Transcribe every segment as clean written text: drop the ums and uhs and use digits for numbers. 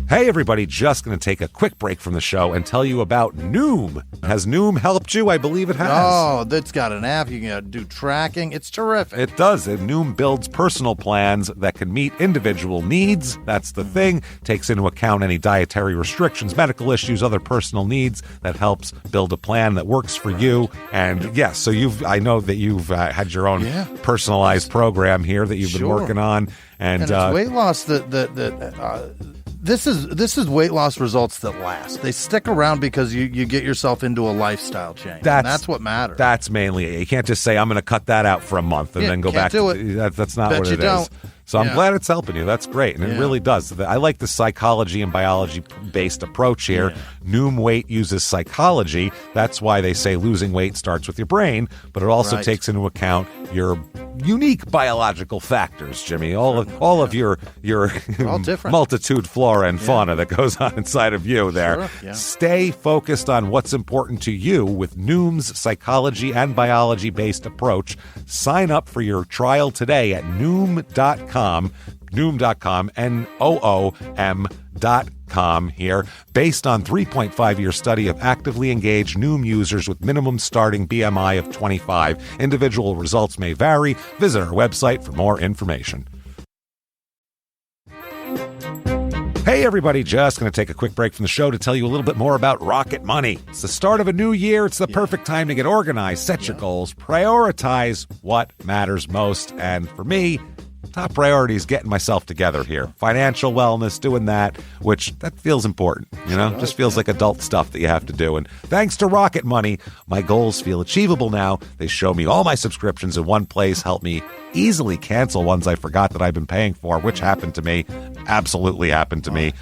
Hey everybody, just going to take a quick break from the show and tell you about Noom. Has Noom helped you? I believe it has. Oh, that's got an app. You can do tracking. It's terrific. It does. Noom builds personal plans that can meet individual needs. That's the thing. Takes into account any dietary restrictions, medical issues, other personal needs. That helps build a plan that works for you. And yes, so I know that you've had your own personalized program here that you've been working on. And it's weight loss This is weight loss results that last. They stick around because you get yourself into a lifestyle change. That's what matters. That's mainly it. You can't just say, I'm going to cut that out for a month and then go back to it. That's not what it is. So I'm glad it's helping you. That's great. And it really does. I like the psychology and biology-based approach here. Yeah. Noom Weight uses psychology. That's why they say losing weight starts with your brain, but it also takes into account your unique biological factors, Jimmy. All of your multitude flora and fauna that goes on inside of you there. Sure. Yeah. Stay focused on what's important to you with Noom's psychology and biology-based approach. Sign up for your trial today at Noom.com, Noom.com here, based on 3.5-year study of actively engaged Noom users with minimum starting BMI of 25. Individual results may vary. Visit our website for more information. Hey everybody, just going to take a quick break from the show to tell you a little bit more about Rocket Money. It's the start of a new year. It's the perfect time to get organized, set your goals, prioritize what matters most. And for me, top priority is getting myself together here. Financial wellness, doing that, which that feels important, just feels like adult stuff that you have to do. And thanks to Rocket Money, my goals feel achievable now. They show me all my subscriptions in one place, help me easily cancel ones I forgot that I've been paying for, which happened to me, absolutely happened to me.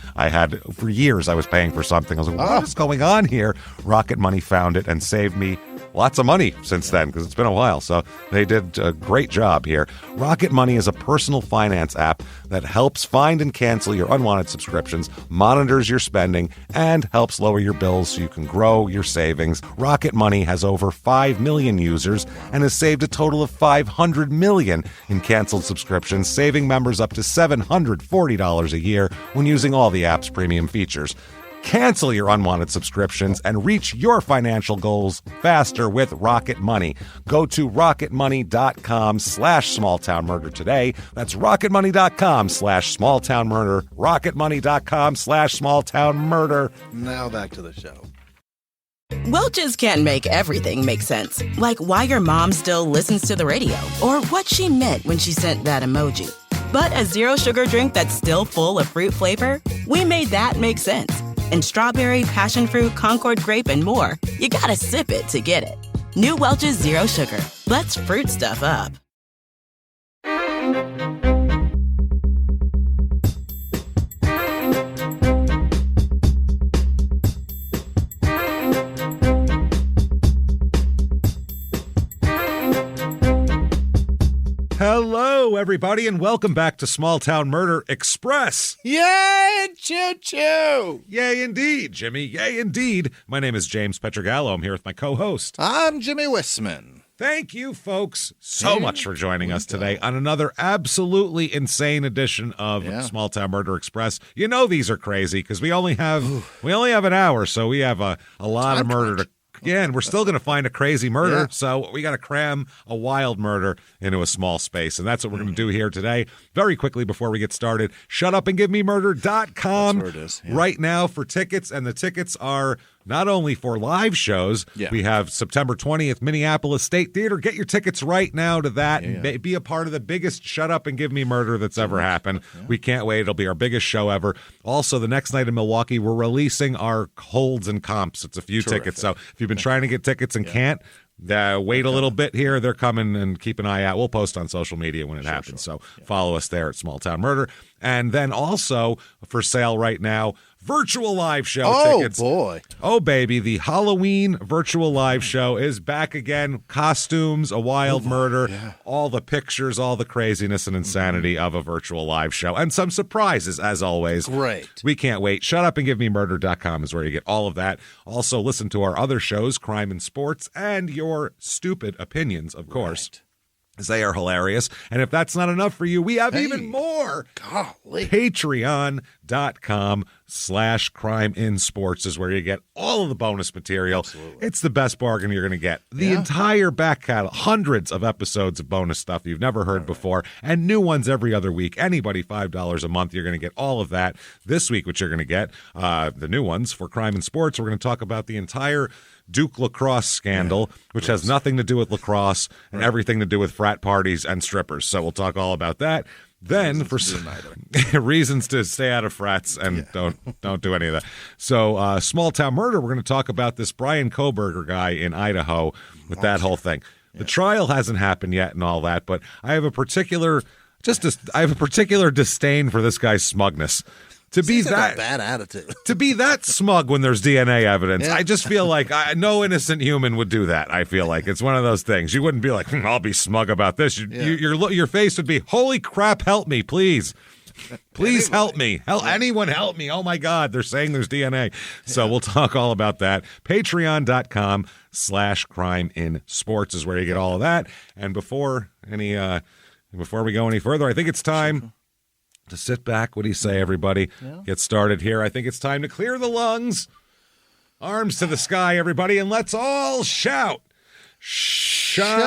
For years, I was paying for something. I was like, what is going on here? Rocket Money found it and saved me lots of money since then, because it's been a while. So they did a great job here. Rocket Money is a personal finance app that helps find and cancel your unwanted subscriptions, monitors your spending, and helps lower your bills so you can grow your savings. Rocket Money has over 5 million users and has saved a total of $500 million in canceled subscriptions, saving members up to $740 a year when using all the app's premium features. Cancel your unwanted subscriptions and reach your financial goals faster with Rocket Money. Go to rocketmoney.com/smalltownmurder today. That's rocketmoney.com/smalltownmurder. rocketmoney.com/smalltownmurder. Now back to the show. Welch's can't make everything make sense. Like why your mom still listens to the radio or what she meant when she sent that emoji. But a zero sugar drink that's still full of fruit flavor, we made that make sense. And strawberry, passion fruit, Concord grape, and more. You gotta sip it to get it. New Welch's Zero Sugar. Let's fruit stuff up. Hello, everybody, and welcome back to Small Town Murder Express. Yay, choo-choo! Yay, indeed, Jimmy. Yay, indeed. My name is James Pietragallo. I'm here with my co-host. I'm Jimmie Whisman. Thank you, folks, so much for joining us today on another absolutely insane edition of Small Town Murder Express. You know these are crazy because we only have an hour, so we have a lot of murder to. Yeah, and we're still going to find a crazy murder, so we got to cram a wild murder into a small space, and that's what we're going to do here today. Very quickly before we get started, shutupandgivememurder.com. That's where it is. Yeah. Right now for tickets, and the tickets are not only for live shows. We have September 20th, Minneapolis State Theater. Get your tickets right now to that and be a part of the biggest Shut Up and Give Me Murder that's ever happened. We can't wait. It'll be our biggest show ever. Also, the next night in Milwaukee, we're releasing our holds and comps. It's a few tickets. So if you've been trying to get tickets and can't, wait a little bit here. They're coming, and keep an eye out. We'll post on social media when it happens. So follow us there at Small Town Murder. And then also for sale right now, virtual live show tickets. Oh, boy. Oh, baby. The Halloween virtual live show is back again. Costumes, a wild murder, all the pictures, all the craziness and insanity of a virtual live show, and some surprises, as always. Great. We can't wait. Shutupandgivememurder.com is where you get all of that. Also, listen to our other shows, Crime and Sports, and your stupid opinions, of course. They are hilarious. And if that's not enough for you, we have even more. Golly. Patreon.com/crime in sports is where you get all of the bonus material. Absolutely. It's the best bargain you're going to get. The entire back catalog, hundreds of episodes of bonus stuff you've never heard before, and new ones every other week. Anybody $5 a month, you're going to get all of that. This week, what you're going to get, the new ones for crime in sports, we're going to talk about the entire Duke lacrosse scandal, which has nothing to do with lacrosse and everything to do with frat parties and strippers. So we'll talk all about that. Then for reasons to stay out of frats and don't do any of that. So small town murder, we're going to talk about this Brian Koberger guy in Idaho with that whole thing. The trial hasn't happened yet and all that, but I have a particular disdain for this guy's smugness. To be that bad attitude. To be that smug when there's DNA evidence, I just feel like no innocent human would do that. I feel like it's one of those things. You wouldn't be like, I'll be smug about this. Your face would be, holy crap, help me, please. Please help me. Anyone help me. Oh, my God. They're saying there's DNA. So we'll talk all about that. Patreon.com/crime in sports is where you get all of that. And before we go any further, I think it's time to sit back. What do you say, everybody? Get started here. I think it's time to clear the lungs. Arms to the sky, everybody, and let's all shout. Shut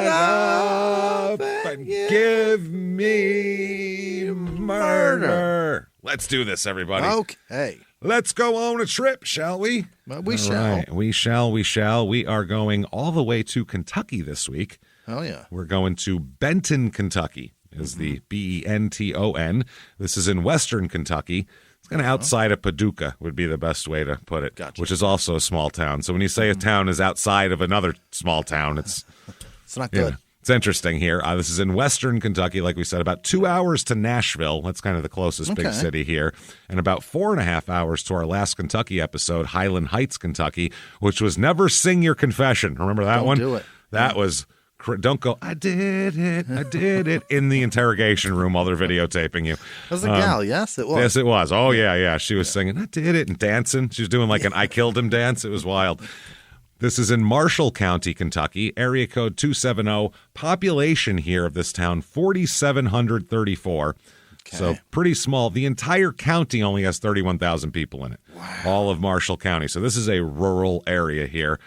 up and give me murder. Let's do this, everybody. Okay. Let's go on a trip, shall we? We shall. Right. We shall. We are going all the way to Kentucky this week. Oh, yeah. We're going to Benton, Kentucky. Is the Benton. This is in western Kentucky. It's kind of outside of Paducah would be the best way to put it, which is also a small town. So when you say a town is outside of another small town, it's not good. It's interesting here. This is in western Kentucky, like we said, about 2 hours to Nashville. That's kind of the closest big city here. And about 4.5 hours to our last Kentucky episode, Highland Heights, Kentucky, which was Never Sing Your Confession. Remember that one? Don't do it. That was... Don't go, I did it, in the interrogation room while they're videotaping you. That was a gal, yes, it was. Yes, it was. Oh, yeah. She was singing, I did it, and dancing. She was doing like an I killed him dance. It was wild. This is in Marshall County, Kentucky, area code 270. Population here of this town, 4,734. Okay. So pretty small. The entire county only has 31,000 people in it. Wow. All of Marshall County. So this is a rural area here.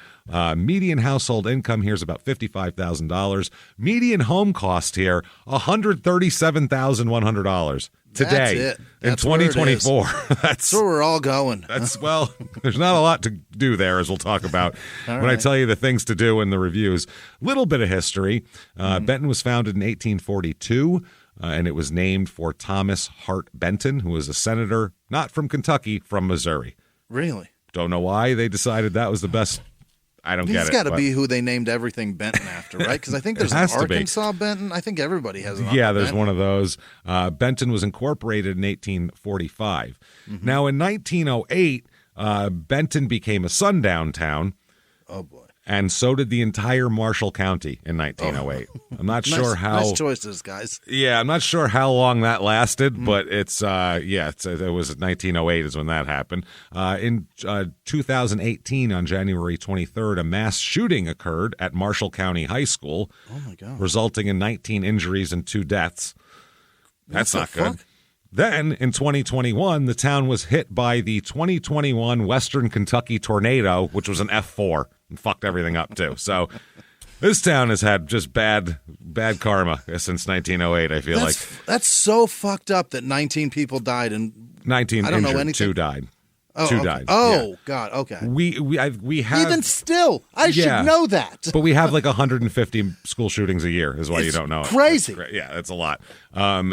Median household income here is about $55,000. Median home cost here, $137,100 today in 2024. That's where we're all going. There's not a lot to do there, as we'll talk about when I tell you the things to do in the reviews. Little bit of history. Benton was founded in 1842. And it was named for Thomas Hart Benton, who was a senator, not from Kentucky, from Missouri. Really? Don't know why they decided that was the best. I don't get it. He's got to be who they named everything Benton after, right? Because I think there's an Arkansas Benton. I think everybody has an there's Benton. One of those. Benton was incorporated in 1845. Now, in 1908, Benton became a sundown town. Oh, boy. And so did the entire Marshall County in 1908. I'm not sure how. Nice choices, guys. Yeah, I'm not sure how long that lasted, but it was 1908 is when that happened. In 2018, on January 23rd, a mass shooting occurred at Marshall County High School. Oh my God! Resulting in 19 injuries and 2 deaths. That's not good. Then, in 2021, the town was hit by the 2021 Western Kentucky tornado, which was an F4, and fucked everything up, too. So, this town has had just bad karma since 1908, I feel like. That's so fucked up that 19 people died and 19 I don't injured, know anything. 2 died. Oh, 2 okay. died. Oh, yeah. God, okay. We have even still, I should know that. But we have like 150 school shootings a year is why you don't know it. Crazy. Yeah, that's a lot.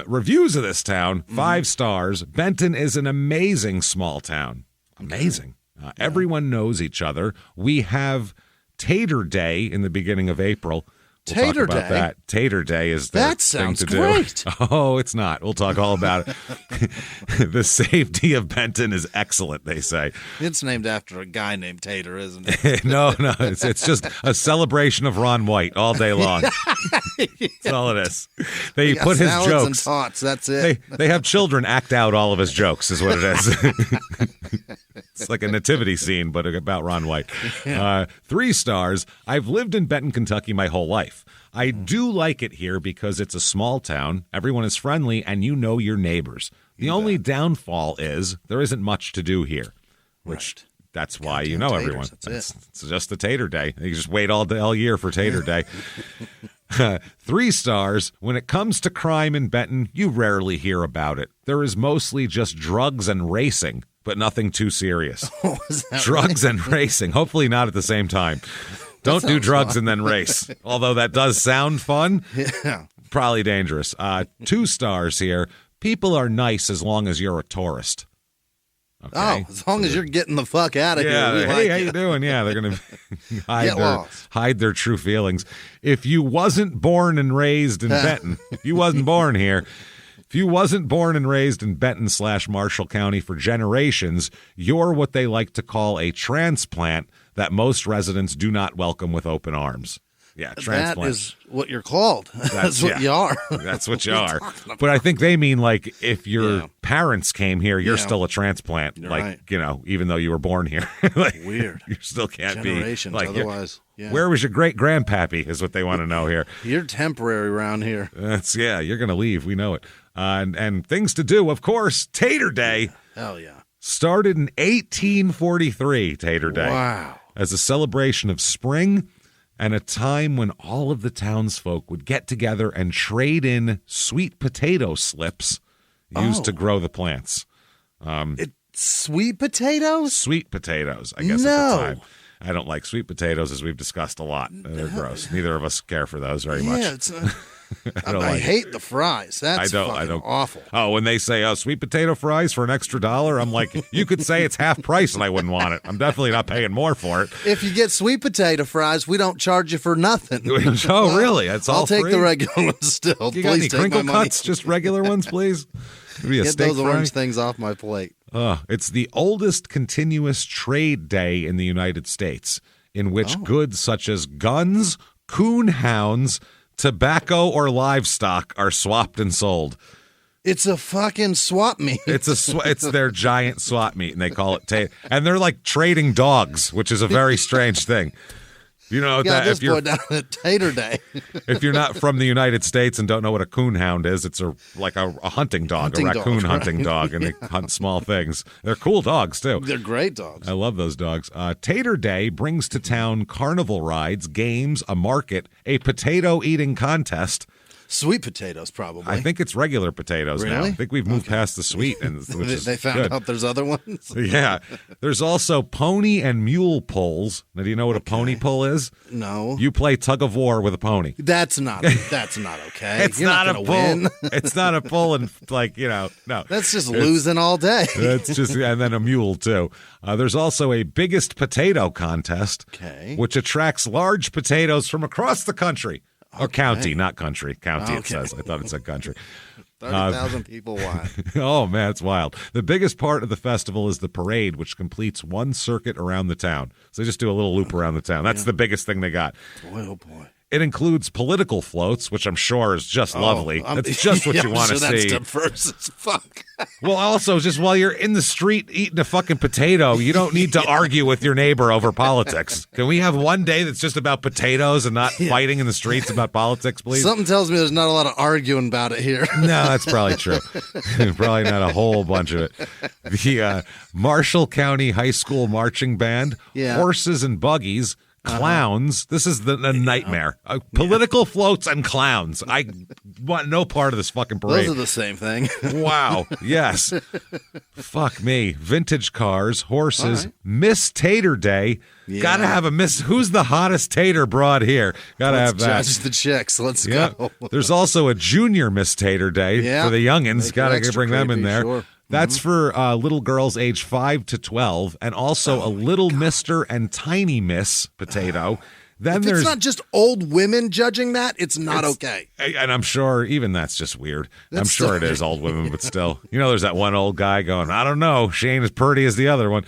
Reviews of this town, 5 stars. Benton is an amazing small town. Amazing. Everyone knows each other. We have Tater Day in the beginning of April. We'll Tater talk about Day? that. Tater Day is the thing to do. That sounds great. Oh, it's not. We'll talk all about it. The safety of Benton is excellent, they say. It's named after a guy named Tater, isn't it? No. It's just a celebration of Ron White all day long. That's all it is. They put his jokes. And tots, that's it. They have children act out all of his jokes, is what it is. It's like a nativity scene, but about Ron White. 3 stars. I've lived in Benton, Kentucky my whole life. I do like it here because it's a small town, everyone is friendly, and you know your neighbors. The only downfall is there isn't much to do here, which that's why you know taters, everyone. It's just the Tater Day. You just wait all year for Tater Day. 3 stars. When it comes to crime in Benton, you rarely hear about it. There is mostly just drugs and racing, but nothing too serious. Drugs and racing. Hopefully not at the same time. Don't do drugs and then race. Although that does sound fun. Yeah. Probably dangerous. 2 stars here. People are nice as long as you're a tourist. Okay. Oh, as long as you're getting the fuck out of yeah, here. Hey, how you doing? Yeah, they're going to hide their true feelings. If you wasn't born and raised in Benton, if you wasn't born here, if you wasn't born and raised in Benton/Marshall County for generations, you're what they like to call a transplant that most residents do not welcome with open arms. Yeah, transplant. That is what you're called. That's what you are. That's what you are. But I think they mean like if your parents came here, you're still a transplant. You're like, you know, even though you were born here. Like, weird. You still can't Generations, be. Like, otherwise. Yeah. Where was your great-grandpappy is what they want to know here. You're temporary around here. You're going to leave. We know it. And things to do, of course, Tater Day. Hell yeah. Started in 1843, Tater Day. Wow. As a celebration of spring and a time when all of the townsfolk would get together and trade in sweet potato slips used to grow the plants. Sweet potatoes? Sweet potatoes, I guess, at the time. I don't like sweet potatoes, as we've discussed a lot. They're gross. Neither of us care for those very much. Yeah, I hate the fries. That's awful. Oh, when they say, sweet potato fries for an extra $1, I'm like, you could say it's half price and I wouldn't want it. I'm definitely not paying more for it. If you get sweet potato fries, we don't charge you for nothing. Oh, really? It's all free? I'll take the regular ones still. You got any crinkle cuts? Just regular ones, please? Get those orange things off my plate. It's the oldest continuous trade day in the United States, in which goods such as guns, coon hounds, tobacco, or livestock are swapped and sold. It's a fucking swap meet. It's their giant swap meet, and they call it Tater. And they're like trading dogs, which is a very strange thing. You know that if you're down at Tater Day. If you're not from the United States and don't know what a coon hound is, it's a hunting dog, a raccoon hunting dog, and they hunt small things. They're cool dogs too. They're great dogs. I love those dogs. Tater Day brings to town carnival rides, games, a market, a potato eating contest. Sweet potatoes, probably. I think it's regular potatoes now. I think we've moved past the sweet, which is they found out there's other ones. Yeah, there's also pony and mule pulls. Now, do you know what a pony pull is? No. You play tug of war with a pony. That's not okay. You're not a pull. Win. It's not a pull, and no. That's just losing all day. That's just, and then a mule too. There's also a biggest potato contest, which attracts large potatoes from across the country. Or county, not country. County, it says. I thought it said country. 30,000 people watch. Oh, man, it's wild. The biggest part of the festival is the parade, which completes one circuit around the town. So they just do a little loop around the town. That's the biggest thing they got. Boy, oh, boy. It includes political floats, which I'm sure is just lovely. It's just what you want to see. That's diverse as fuck. Well, also, just while you're in the street eating a fucking potato, you don't need to argue with your neighbor over politics. Can we have one day that's just about potatoes and not fighting in the streets about politics, please? Something tells me there's not a lot of arguing about it here. No, that's probably true. Probably not a whole bunch of it. The Marshall County High School Marching Band, horses and buggies, clowns. This is a nightmare. Political floats and clowns. I want no part of this fucking parade. Those are the same thing. Wow. Yes. Fuck me. Vintage cars, horses, Miss Tater Day. Yeah. Gotta have a Miss. Who's the hottest tater broad here? Gotta have that. Judge the chicks. Let's go. There's also a junior Miss Tater Day for the youngins. Gotta bring them in there. Sure. That's for little girls age 5 to 12, and also a little Mr. and tiny Miss Potato. Then it's not just old women judging that, it's not okay. And I'm sure even that's just weird. I'm sure it is old women, but still. There's that one old guy going, I don't know, she ain't as pretty as the other one.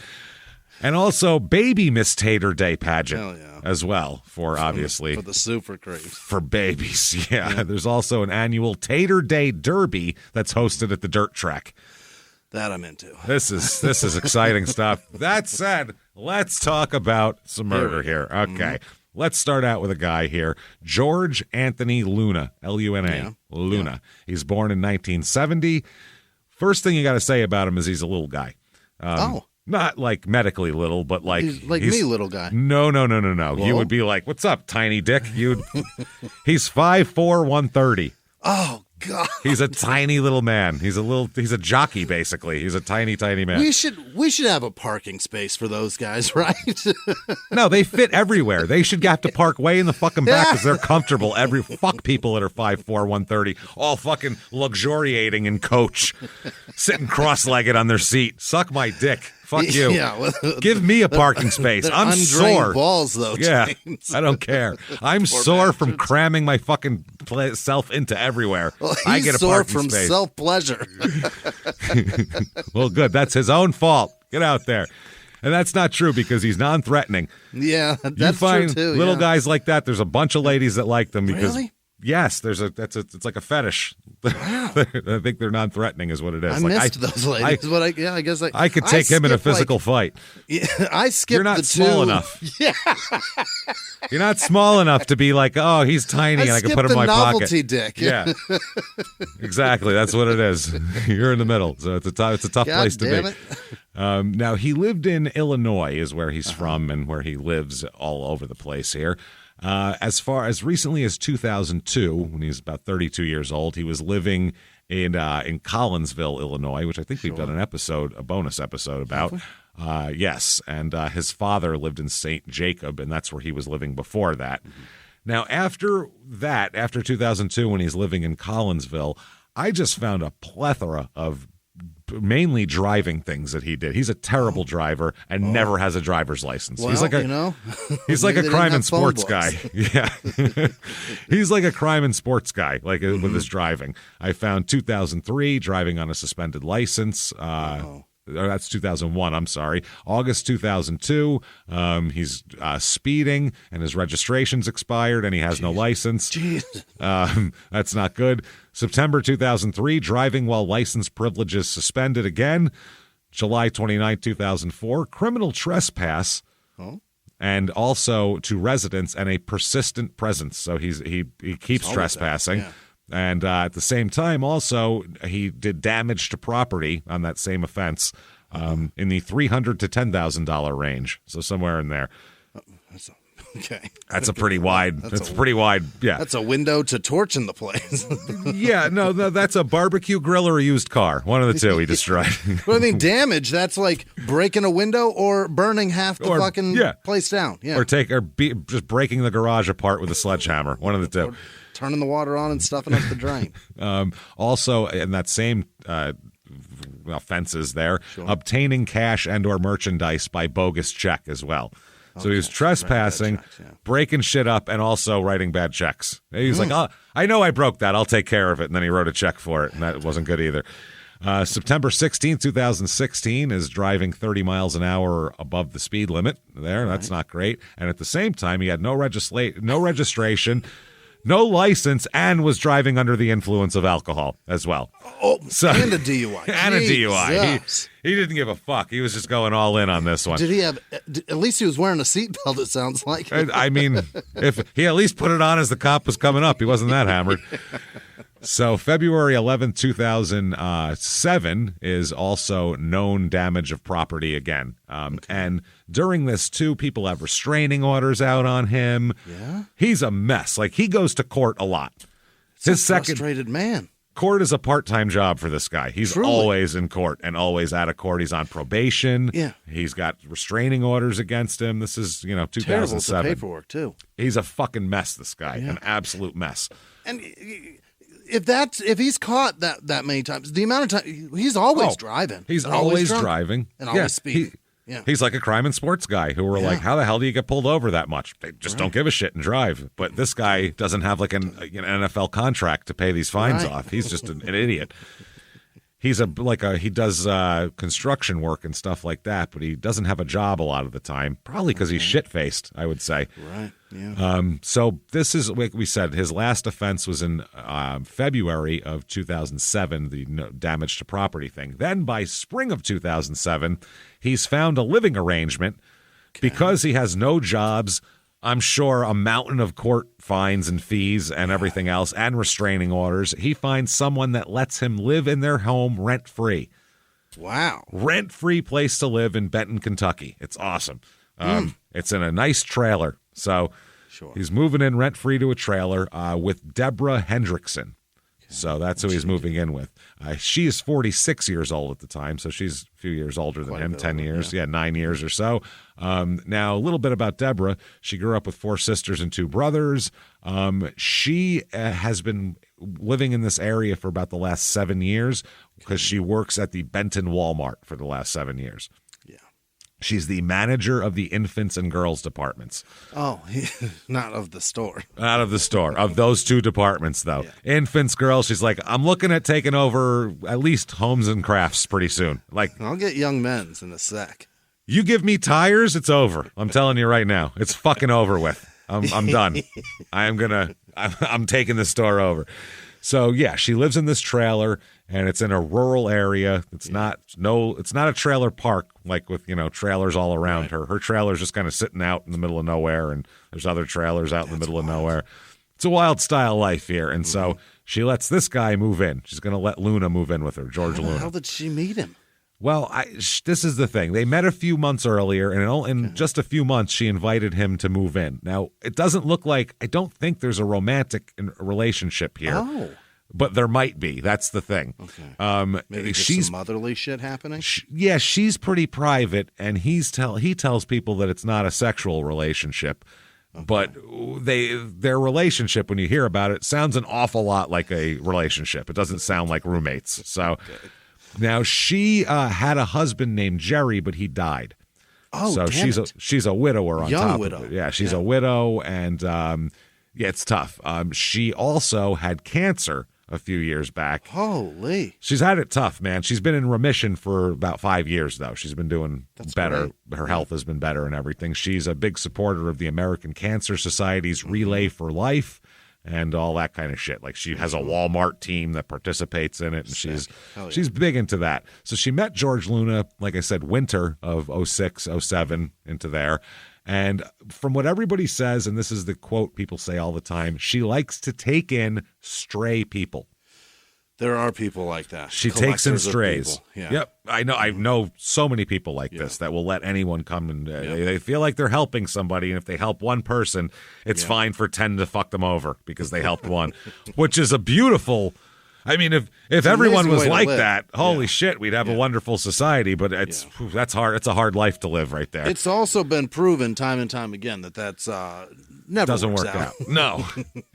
And also Baby Miss Tater Day pageant as well, obviously. For the super creeps. For babies, yeah. There's also an annual Tater Day Derby that's hosted at the dirt track. That I'm into. This is exciting stuff. That said, let's talk about some murder here. Okay. let's start out with a guy here, George Anthony Luna, Luna. Yeah. Luna. He's born in 1970. First thing you got to say about him is he's a little guy. Not like medically little, but like he's me, little guy. No. Whoa. You would be like, "What's up, tiny dick?" He's 5'4", 130. Oh God. He's a tiny little man. He's a jockey basically. He's a tiny man. We should have a parking space for those guys, right? No, they fit everywhere. They should have to park way in the fucking back because they're comfortable. Fuck people that are 5'4", 130, all fucking luxuriating in coach, sitting cross-legged on their seat. Suck my dick. Fuck you. Yeah, give me a parking space. I'm sore. Balls, though. Yeah, James. I don't care. I'm sore from cramming my fucking self into everywhere. Well, I get a sore parking from space. self-pleasure. Well, good. That's his own fault. Get out there. And that's not true because he's non-threatening. Yeah, that's you find true too. Little guys like that. There's a bunch of ladies that like them because Really? yes, it's like a fetish. Wow. I think they're non-threatening is what it is. I missed those ladies, but I guess I could take him in a physical fight. Yeah, I skipped. You're not the small two. enough. Yeah, You're not small enough to be like, oh, he's tiny and I can put him in my novelty pocket. dick. Yeah, exactly. That's what it is. You're in the middle, so it's a tough God place to damn be. it. Now, he lived in Illinois is where he's from and where he lives all over the place here. As far as recently as 2002, when he was about 32 years old, he was living in Collinsville, Illinois, which I think we've done a bonus episode about. Yes, and his father lived in St. Jacob, and that's where he was living before that. Mm-hmm. Now, after 2002, when he's living in Collinsville, I just found a plethora of mainly driving things that he did. He's a terrible driver and never has a driver's license. Well, he's like he's like a crime and sports guy. Yeah. He's like a crime and sports guy, like with his driving. I found 2003 driving on a suspended license. That's 2001, I'm sorry. August 2002, he's speeding and his registration's expired and he has no license. That's not good. September 2003, driving while license privileges suspended again. July 29, 2004, criminal trespass. And also to residents and a persistent presence. So he keeps trespassing. Yeah. And at the same time, also, he did damage to property on that same offense in the $300 to $10,000 range. So somewhere in there. Okay. That's a pretty wide. That's pretty wide. Yeah. That's a window to torching the place. Yeah. No, that's a barbecue grill or a used car. One of the two he destroyed. But I mean, damage. That's like breaking a window or burning half the fucking place down. Yeah. Or just breaking the garage apart with a sledgehammer. One of the two. Or turning the water on and stuffing up the drain. Also, in that same offenses there, obtaining cash and or merchandise by bogus check as well. So he was trespassing, breaking shit up, and also writing bad checks. He was like, oh, I know I broke that. I'll take care of it. And then he wrote a check for it, and that wasn't good either. September 16th, 2016 is driving 30 miles an hour above the speed limit there. That's not great. And at the same time, he had no registration, no license, and was driving under the influence of alcohol as well. Oh, so, and a DUI. And a DUI. He didn't give a fuck. He was just going all in on this one. Did he have, at least he was wearing a seatbelt, it sounds like. I mean, if he at least put it on as the cop was coming up, he wasn't that hammered. So February 11th, 2007 is also known damage of property again. And during this, too, people have restraining orders out on him. Yeah? He's a mess. Like, he goes to court a lot. His frustrated man. Court is a part-time job for this guy. He's Truly. always in court and always out of court. He's on probation. Yeah. He's got restraining orders against him. This is, 2007. Terrible paperwork, too. He's a fucking mess, this guy. Yeah. An absolute mess. And if he's caught that many times, the amount of time he's always driving. He's always driving. And always speeding. He's like a crime and sports guy who were like, how the hell do you get pulled over that much? They just don't give a shit and drive. But this guy doesn't have like an NFL contract to pay these fines off. He's just an idiot. He's he does construction work and stuff like that, but he doesn't have a job a lot of the time. Probably because he's shit-faced, I would say. Right. Yeah. So this is, like we said, his last offense was in February of 2007, the damage to property thing. Then by spring of 2007, he's found a living arrangement because he has no jobs, I'm sure, a mountain of court fines and fees and everything else and restraining orders. He finds someone that lets him live in their home rent-free. Wow. Rent-free place to live in Benton, Kentucky. It's awesome. It's in a nice trailer. So he's moving in rent-free to a trailer with Deborah Hendrickson. So that's who he's moving in with. She is 46 years old at the time, so she's a few years older than him, 10 years. Yeah, 9 years or so. Now, a little bit about Deborah. She grew up with 4 sisters and 2 brothers. She has been living in this area for about the last 7 years because she works at the Benton Walmart for the last 7 years. She's the manager of the infants and girls departments. Oh, not of the store. Not of the store. Of those 2 departments, though. Yeah. Infants, girls, she's like, I'm looking at taking over at least homes and crafts pretty soon. Like, I'll get young men's in a sec. You give me tires, it's over. I'm telling you right now. It's fucking over with. I'm done. I'm taking the store over. So, yeah, she lives in this trailer, and it's in a rural area. It's not a trailer park like with, trailers all around her. Her trailer's just kind of sitting out in the middle of nowhere, and there's other trailers out in the middle of nowhere. It's a wild style life here, and so she lets this guy move in. She's going to let Luna move in with her, George Luna. How did she meet him? Well, this is the thing. They met a few months earlier, and in just a few months, she invited him to move in. Now, it doesn't look like, I don't think there's a romantic relationship here. Oh. But there might be. That's the thing. Okay. Maybe just some motherly shit happening? She's pretty private, and he tells people that it's not a sexual relationship. Okay. But their relationship, when you hear about it, sounds an awful lot like a relationship. It doesn't sound like roommates. So now she had a husband named Jerry, but he died. Oh, so she's a widower on Young top widow. of it. Yeah, she's a widow, and it's tough. She also had cancer a few years back. Holy. She's had it tough, man. She's been in remission for about 5 years, though. She's been doing better. Great. Her health has been better and everything. She's a big supporter of the American Cancer Society's Relay for Life and all that kind of shit. Like, she has a Walmart team that participates in it, and she's big into that. So she met George Luna, like I said, winter of 06, 07 into there. And from what everybody says, and this is the quote people say all the time, she likes to take in stray people. There are people like that. She takes in strays. Yeah. Yep. I know so many people like this that will let anyone come and they feel like they're helping somebody. And if they help one person, it's fine for 10 to fuck them over because they helped one, which is a beautiful... I mean, if everyone was like that, holy shit, we'd have a wonderful society. But that's hard. It's a hard life to live right there. It's also been proven time and time again that's never doesn't works work out. No,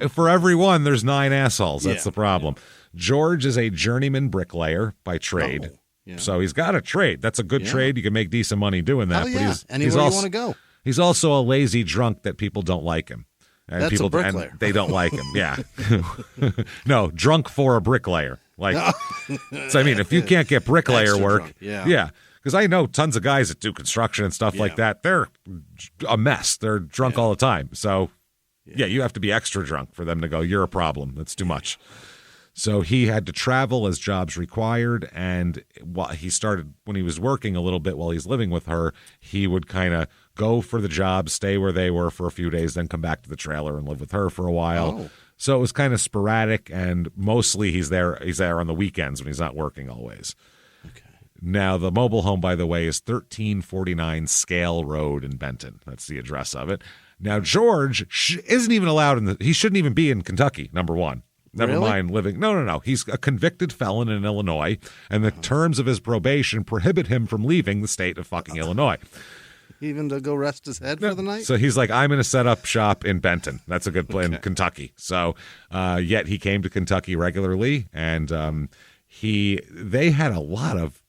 for every one, there's 9 assholes. That's the problem. George is a journeyman bricklayer by trade, so he's got a trade. That's a good trade. You can make decent money doing that. Hell but he's anywhere you want to go. He's also a lazy drunk that people don't like him. And That's a bricklayer. And they don't like him. Yeah. No, drunk for a bricklayer. Like, so I mean, if you can't get bricklayer Extra work, drunk. Yeah. Because I know tons of guys that do construction and stuff like that. They're a mess. They're drunk all the time. So, you have to be extra drunk for them to go, you're a problem. That's too much. So he had to travel as jobs required, and when he was working a little bit while he's living with her, he would kind of go for the job, stay where they were for a few days, then come back to the trailer and live with her for a while. Oh. So it was kind of sporadic, and mostly he's there on the weekends when he's not working always. Okay. Now, the mobile home, by the way, is 1349 Scale Road in Benton. That's the address of it. Now, George isn't even allowed he shouldn't even be in Kentucky, number one. Never mind living. No. He's a convicted felon in Illinois, and the terms of his probation prohibit him from leaving the state of fucking Illinois. Even to go rest his head for the night? So he's like, I'm going to set up shop in Benton. That's a good place in Kentucky. So yet he came to Kentucky regularly, and they had a lot of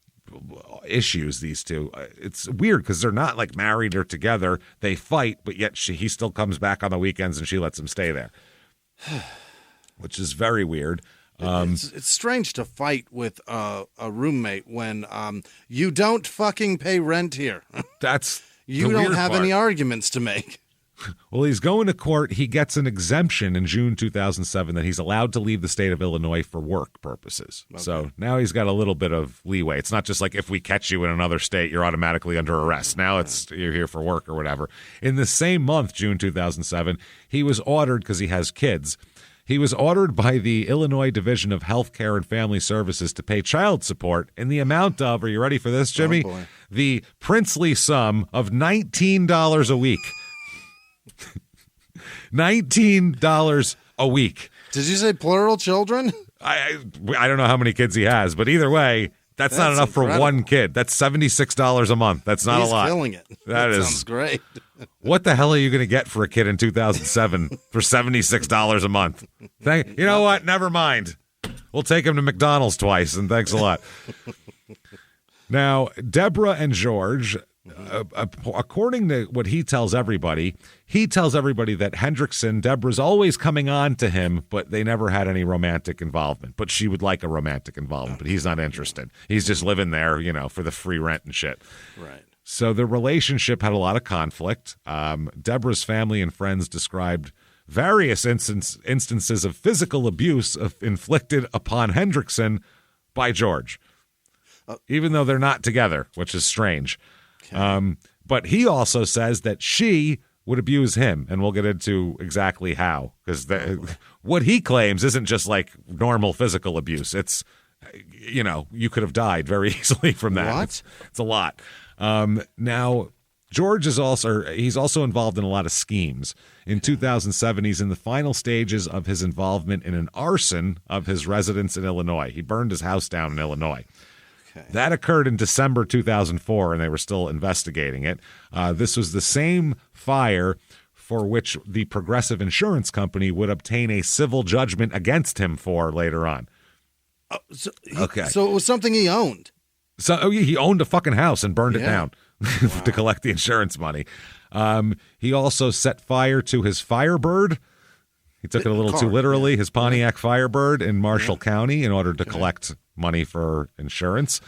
issues, these two. It's weird because they're not like married or together. They fight, but yet he still comes back on the weekends and she lets him stay there. Which is very weird. It's strange to fight with a roommate when you don't fucking pay rent here. That's you don't have any arguments to make. Well, he's going to court. He gets an exemption in June 2007 that he's allowed to leave the state of Illinois for work purposes. Okay. So now he's got a little bit of leeway. It's not just like if we catch you in another state, you're automatically under arrest. Now you're here for work or whatever. In the same month, June 2007, he was ordered, because he has kids, he was ordered by the Illinois Division of Health Care and Family Services to pay child support in the amount of, are you ready for this, Jimmy? Oh, boy. The princely sum of $19 a week. $19 a week. Did you say plural children? I don't know how many kids he has, but either way, that's not enough incredible. for one kid. That's $76 a month. That's not He's a lot. Killing it. That is sounds great. What the hell are you going to get for a kid in 2007 for $76 a month? You know what? Never mind. We'll take him to McDonald's twice, and thanks a lot. Now, Deborah and George, according to what he tells everybody that Hendrickson, Deborah's always coming on to him, but they never had any romantic involvement. But she would like a romantic involvement, but he's not interested. He's just living there, for the free rent and shit. Right. So the relationship had a lot of conflict. Deborah's family and friends described various instances of physical abuse inflicted upon Hendrickson by George, even though they're not together, which is strange. Okay. But he also says that she would abuse him, and we'll get into exactly how, because what he claims isn't just like normal physical abuse. It's, you could have died very easily from that. What? It's a lot. Now, George is also involved in a lot of schemes. In 2007, he's in the final stages of his involvement in an arson of his residence in Illinois. He burned his house down in Illinois. Okay. That occurred in December 2004, and they were still investigating it. This was the same fire for which the Progressive Insurance Company would obtain a civil judgment against him for later on. So it was something he owned. So he owned a fucking house and burned it down to collect the insurance money. He also set fire to his Firebird. He took it a little too literally, his Pontiac Firebird in Marshall County in order to collect money for insurance.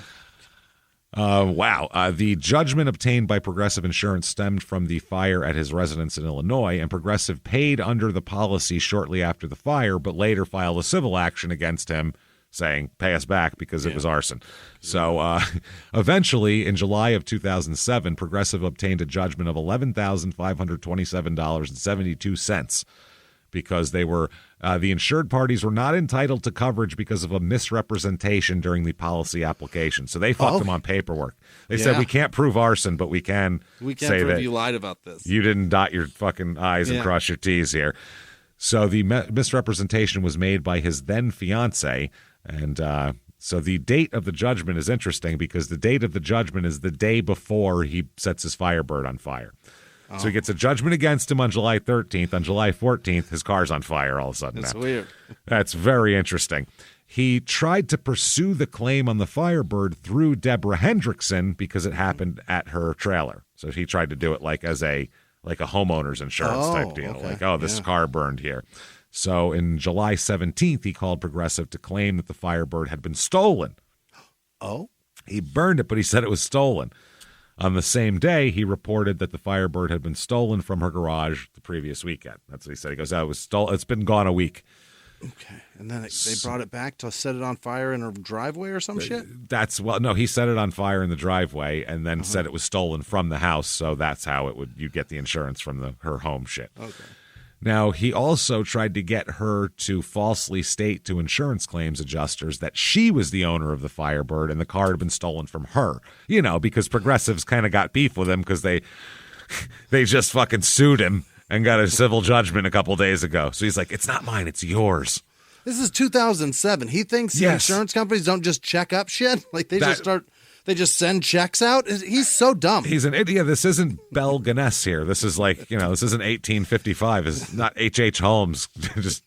The judgment obtained by Progressive Insurance stemmed from the fire at his residence in Illinois, and Progressive paid under the policy shortly after the fire, but later filed a civil action against him, saying, pay us back because it was arson. So eventually, in July of 2007, Progressive obtained a judgment of $11,527.72 because they were the insured parties were not entitled to coverage because of a misrepresentation during the policy application. So they fucked them on paperwork. They said, we can't prove arson, but we can say that you lied about this. You didn't dot your fucking I's and cross your T's here. So the misrepresentation was made by his then fiance. And so the date of the judgment is interesting because the date of the judgment is the day before he sets his Firebird on fire. Oh. So he gets a judgment against him on July 13th. On July 14th, his car's on fire all of a sudden. That's weird. That's very interesting. He tried to pursue the claim on the Firebird through Deborah Hendrickson because it happened at her trailer. So he tried to do it like a homeowner's insurance type deal. Okay. This car burned here. So in July 17th, he called Progressive to claim that the Firebird had been stolen. Oh? He burned it, but he said it was stolen. On the same day, he reported that the Firebird had been stolen from her garage the previous weekend. That's what he said. He goes, it was stolen. It's been gone a week. Okay. And then they brought it back to set it on fire in her driveway or some shit? No, he set it on fire in the driveway and then said it was stolen from the house. So that's how you get the insurance from her home shit. Okay. Now, he also tried to get her to falsely state to insurance claims adjusters that she was the owner of the Firebird and the car had been stolen from her. Because Progressives kind of got beef with him because they just fucking sued him and got a civil judgment a couple days ago. So he's like, it's not mine, it's yours. This is 2007. He thinks the insurance companies don't just check up shit? Like they just send checks out? He's so dumb. He's an idiot. This isn't Belle Gunness here. This is this isn't 1855. It's not H.H. Holmes. He's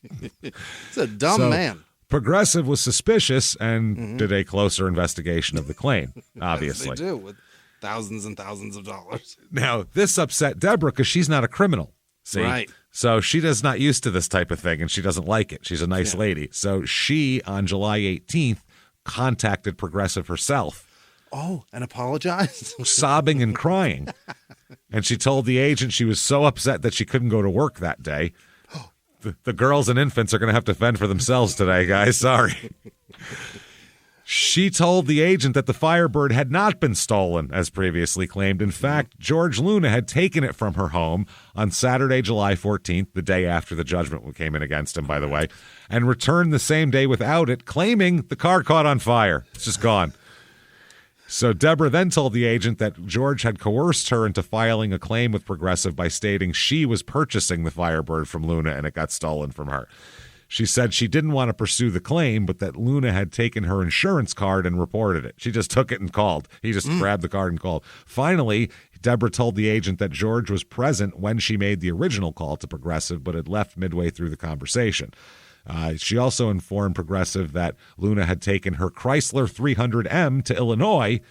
a dumb man. Progressive was suspicious and did a closer investigation of the claim, obviously. They do, with thousands and thousands of dollars. Now, this upset Deborah because she's not a criminal. See? Right. So she is not used to this type of thing, and she doesn't like it. She's a nice lady. So she, on July 18th, contacted Progressive herself. Oh, and apologized? Sobbing and crying. And she told the agent she was so upset that she couldn't go to work that day. The girls and infants are going to have to fend for themselves today, guys. Sorry. She told the agent that the Firebird had not been stolen, as previously claimed. In fact, George Luna had taken it from her home on Saturday, July 14th, the day after the judgment came in against him, by the way, and returned the same day without it, claiming the car caught on fire. It's just gone. So Deborah then told the agent that George had coerced her into filing a claim with Progressive by stating she was purchasing the Firebird from Luna and it got stolen from her. She said she didn't want to pursue the claim, but that Luna had taken her insurance card and reported it. She just took it and called. He just grabbed the card and called. Finally, Deborah told the agent that George was present when she made the original call to Progressive, but had left midway through the conversation. She also informed Progressive that Luna had taken her Chrysler 300M to Illinois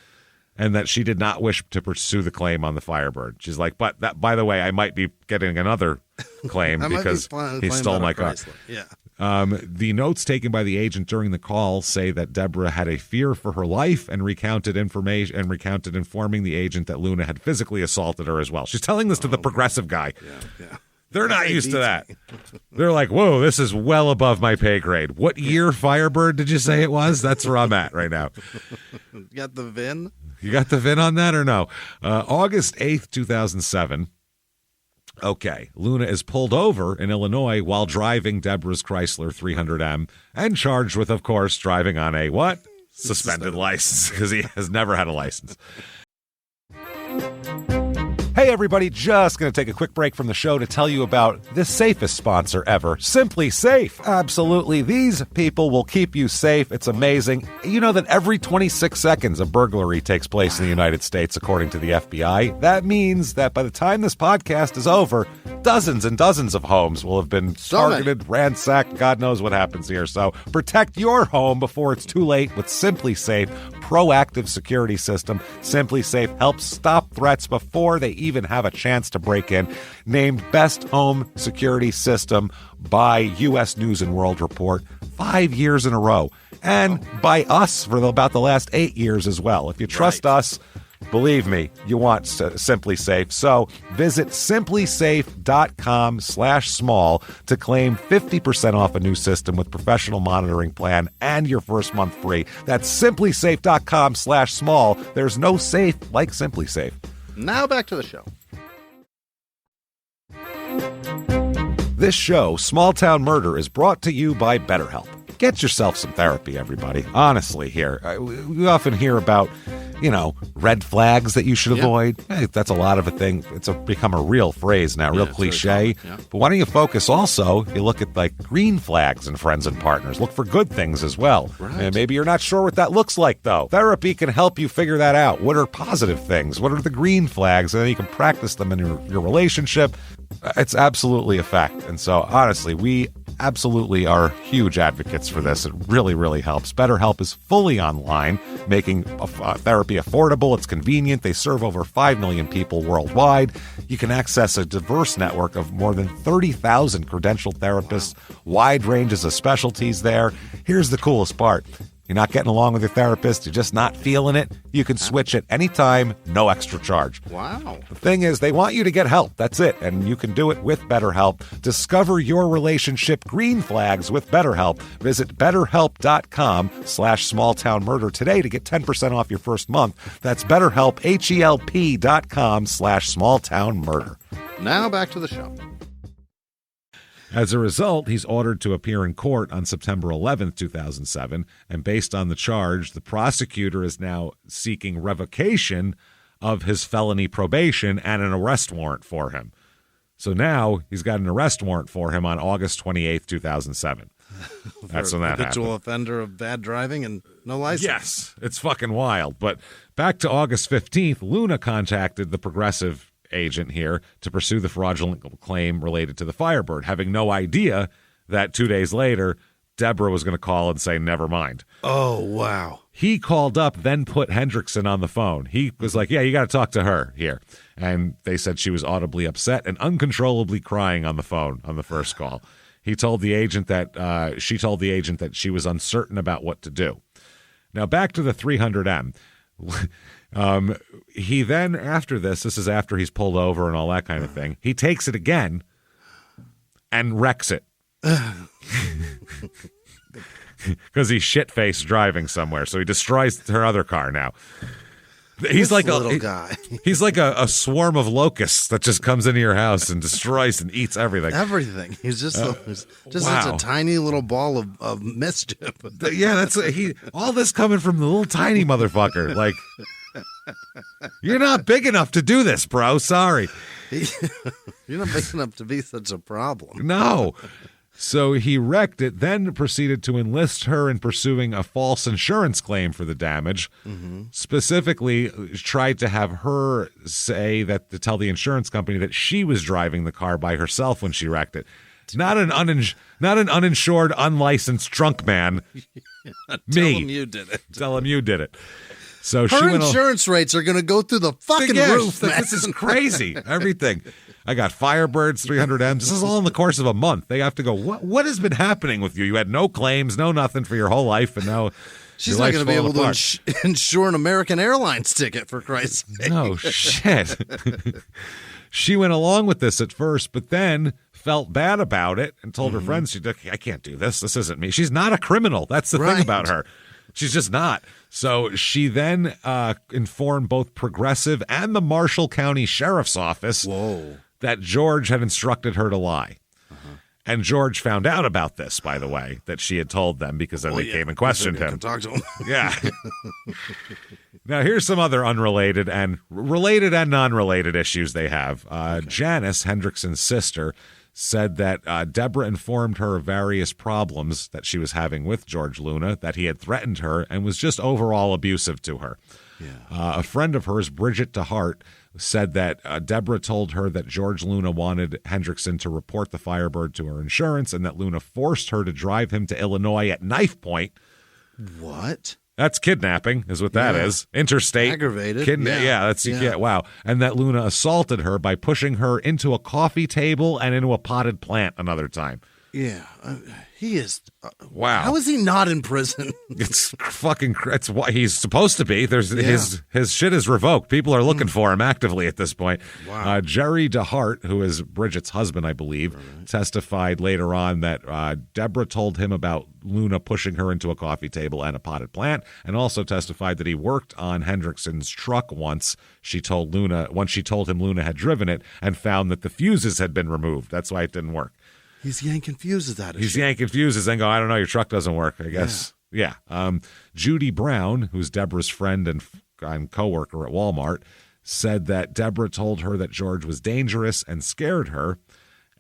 and that she did not wish to pursue the claim on the Firebird. She's like, but that, by the way, I might be getting another claim because he stole my car. Yeah. The notes taken by the agent during the call say that Deborah had a fear for her life and recounted informing the agent that Luna had physically assaulted her as well. She's telling this to the Progressive guy. Yeah. They're not used to that. They're like, whoa, this is well above my pay grade. What year Firebird did you say it was? That's where I'm at right now. You got the VIN? You got the VIN on that or no? August 8th, 2007. Okay, Luna is pulled over in Illinois while driving Deborah's Chrysler 300M and charged with, of course, driving on a what? Suspended license, because he has never had a license. Hey, everybody, just going to take a quick break from the show to tell you about the safest sponsor ever, Simply Safe. Absolutely. These people will keep you safe. It's amazing. You know that every 26 seconds a burglary takes place in the United States, according to the FBI. That means that by the time this podcast is over, dozens and dozens of homes will have been targeted, ransacked. God knows what happens here. So protect your home before it's too late with Simply Safe proactive security system. Simply Safe helps stop threats before they even have a chance to break in. Named Best Home Security System by U.S. News and World Report 5 years in a row. And by us for about the last 8 years as well. If you trust us, believe me, you want Simply Safe. So visit simplysafe.com/small to claim 50% off a new system with professional monitoring plan and your first month free. That's simplysafe.com/small. There's no safe like Simply Safe. Now back to the show. This show, Small Town Murder, is brought to you by BetterHelp. Get yourself some therapy, everybody. Honestly, here. We often hear about, red flags that you should avoid. Hey, that's a lot of a thing. It's become a real phrase now, real cliche. Yeah. But why don't you focus also, you look at like green flags in friends and partners. Look for good things as well. Right. And maybe you're not sure what that looks like, though. Therapy can help you figure that out. What are positive things? What are the green flags? And then you can practice them in your relationship. It's absolutely a fact. And so, honestly, we absolutely are huge advocates for this. It really, really helps. BetterHelp is fully online, making therapy affordable. It's convenient. They serve over 5 million people worldwide. You can access a diverse network of more than 30,000 credentialed therapists, wide ranges of specialties there. Here's the coolest part. You're not getting along with your therapist, you're just not feeling it, you can switch at any time, no extra charge. Wow. The thing is, they want you to get help. That's it. And you can do it with BetterHelp. Discover your relationship green flags with BetterHelp. Visit BetterHelp.com/smalltownmurder today to get 10% off your first month. That's BetterHelp, HELP.com/smalltownmurder. Now back to the show. As a result, he's ordered to appear in court on September 11th, 2007, and based on the charge, the prosecutor is now seeking revocation of his felony probation and an arrest warrant for him. So now he's got an arrest warrant for him on August 28th, 2007. That's when that happened. Habitual offender of bad driving and no license. Yes, it's fucking wild. But back to August 15th, Luna contacted the Progressive agent here to pursue the fraudulent claim related to the Firebird, having no idea that 2 days later, Deborah was going to call and say, never mind. Oh, wow. He called up, then put Hendrickson on the phone. He was like, yeah, you got to talk to her here. And they said she was audibly upset and uncontrollably crying on the phone on the first call. She told the agent that she was uncertain about what to do. Now, back to the 300M. He then, after this is after he's pulled over and all that kind of thing, he takes it again and wrecks it. Because he's shit-faced driving somewhere, so he destroys her other car now. He's like a little guy. He's like a swarm of locusts that just comes into your house and destroys and eats everything. Everything. He's just such a tiny little ball of mischief. Yeah, that's all this coming from the little tiny motherfucker. Like, you're not big enough to do this, bro. Sorry. You're not big enough to be such a problem. No. So he wrecked it, then proceeded to enlist her in pursuing a false insurance claim for the damage. Specifically, tried to have her to tell the insurance company that she was driving the car by herself when she wrecked it. Not an uninsured, unlicensed drunk man. Tell him you did it. Tell him you did it. So her insurance rates are going to go through the fucking roof, man. This is crazy. Everything. I got Firebirds, 300Ms. This is all in the course of a month. They have to go, what has been happening with you? You had no claims, no nothing for your whole life, and now she's not going to be able to insure an American Airlines ticket, for Christ's sake. No shit. She went along with this at first, but then felt bad about it and told her friends, I can't do this. This isn't me. She's not a criminal. That's the thing about her. She's just not. So she then informed both Progressive and the Marshall County Sheriff's Office that George had instructed her to lie. And George found out about this, by the way, that she had told them, because then they came and questioned him. Talk to him. Yeah. Now, here's some other unrelated and related and non-related issues they have. Janice, Hendrickson's sister, said that Deborah informed her of various problems that she was having with George Luna, that he had threatened her and was just overall abusive to her. A friend of hers, Bridget DeHart, said that Deborah told her that George Luna wanted Hendrickson to report the Firebird to her insurance and that Luna forced her to drive him to Illinois at knife point. What? That's kidnapping, is what that is. Interstate. Aggravated. Wow. And that Luna assaulted her by pushing her into a coffee table and into a potted plant another time. Yeah. He is. Wow. How is he not in prison? It's what he's supposed to be. His shit is revoked. People are looking for him actively at this point. Wow. Jerry DeHart, who is Bridget's husband, I believe, testified later on that Deborah told him about Luna pushing her into a coffee table and a potted plant, and also testified that he worked on Hendrickson's truck once. She told him Luna had driven it and found that the fuses had been removed. That's why it didn't work. He's yanking fuses out of He's yanking fuses and go, I don't know, your truck doesn't work, I guess. Yeah. Judy Brown, who's Deborah's friend and coworker at Walmart, said that Deborah told her that George was dangerous and scared her.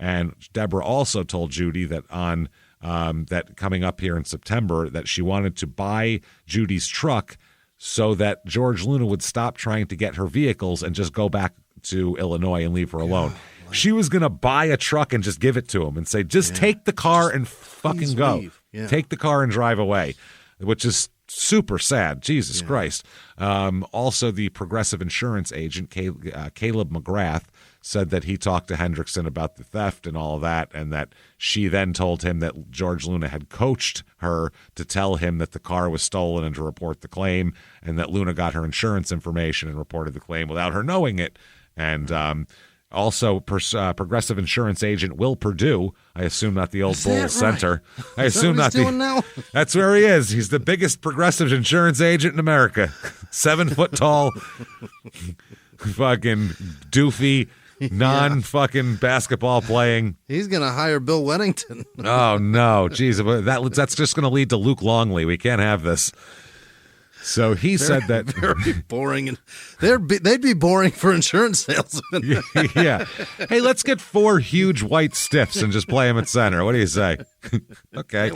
And Deborah also told Judy that that coming up here in September, that she wanted to buy Judy's truck so that George Luna would stop trying to get her vehicles and just go back to Illinois and leave her alone. She was going to buy a truck and just give it to him and say, just take the car and fucking go. Take the car and drive away, which is super sad. Jesus Christ. Also, the Progressive insurance agent, Caleb McGrath, said that he talked to Hendrickson about the theft and all of that, and that she then told him that George Luna had coached her to tell him that the car was stolen and to report the claim, and that Luna got her insurance information and reported the claim without her knowing it. And also, Progressive insurance agent Will Perdue, I assume not the old Bull Center. I assume not the. Now? That's where he is. He's the biggest Progressive insurance agent in America. 7 foot tall, fucking doofy, non-fucking basketball playing. He's gonna hire Bill Weddington. Oh no, jeez, that's just gonna lead to Luke Longley. We can't have this. So he said that very boring, and they'd be boring for insurance salesmen. Yeah. Hey, let's get 4 huge white stiffs and just play them at center. What do you say? Okay.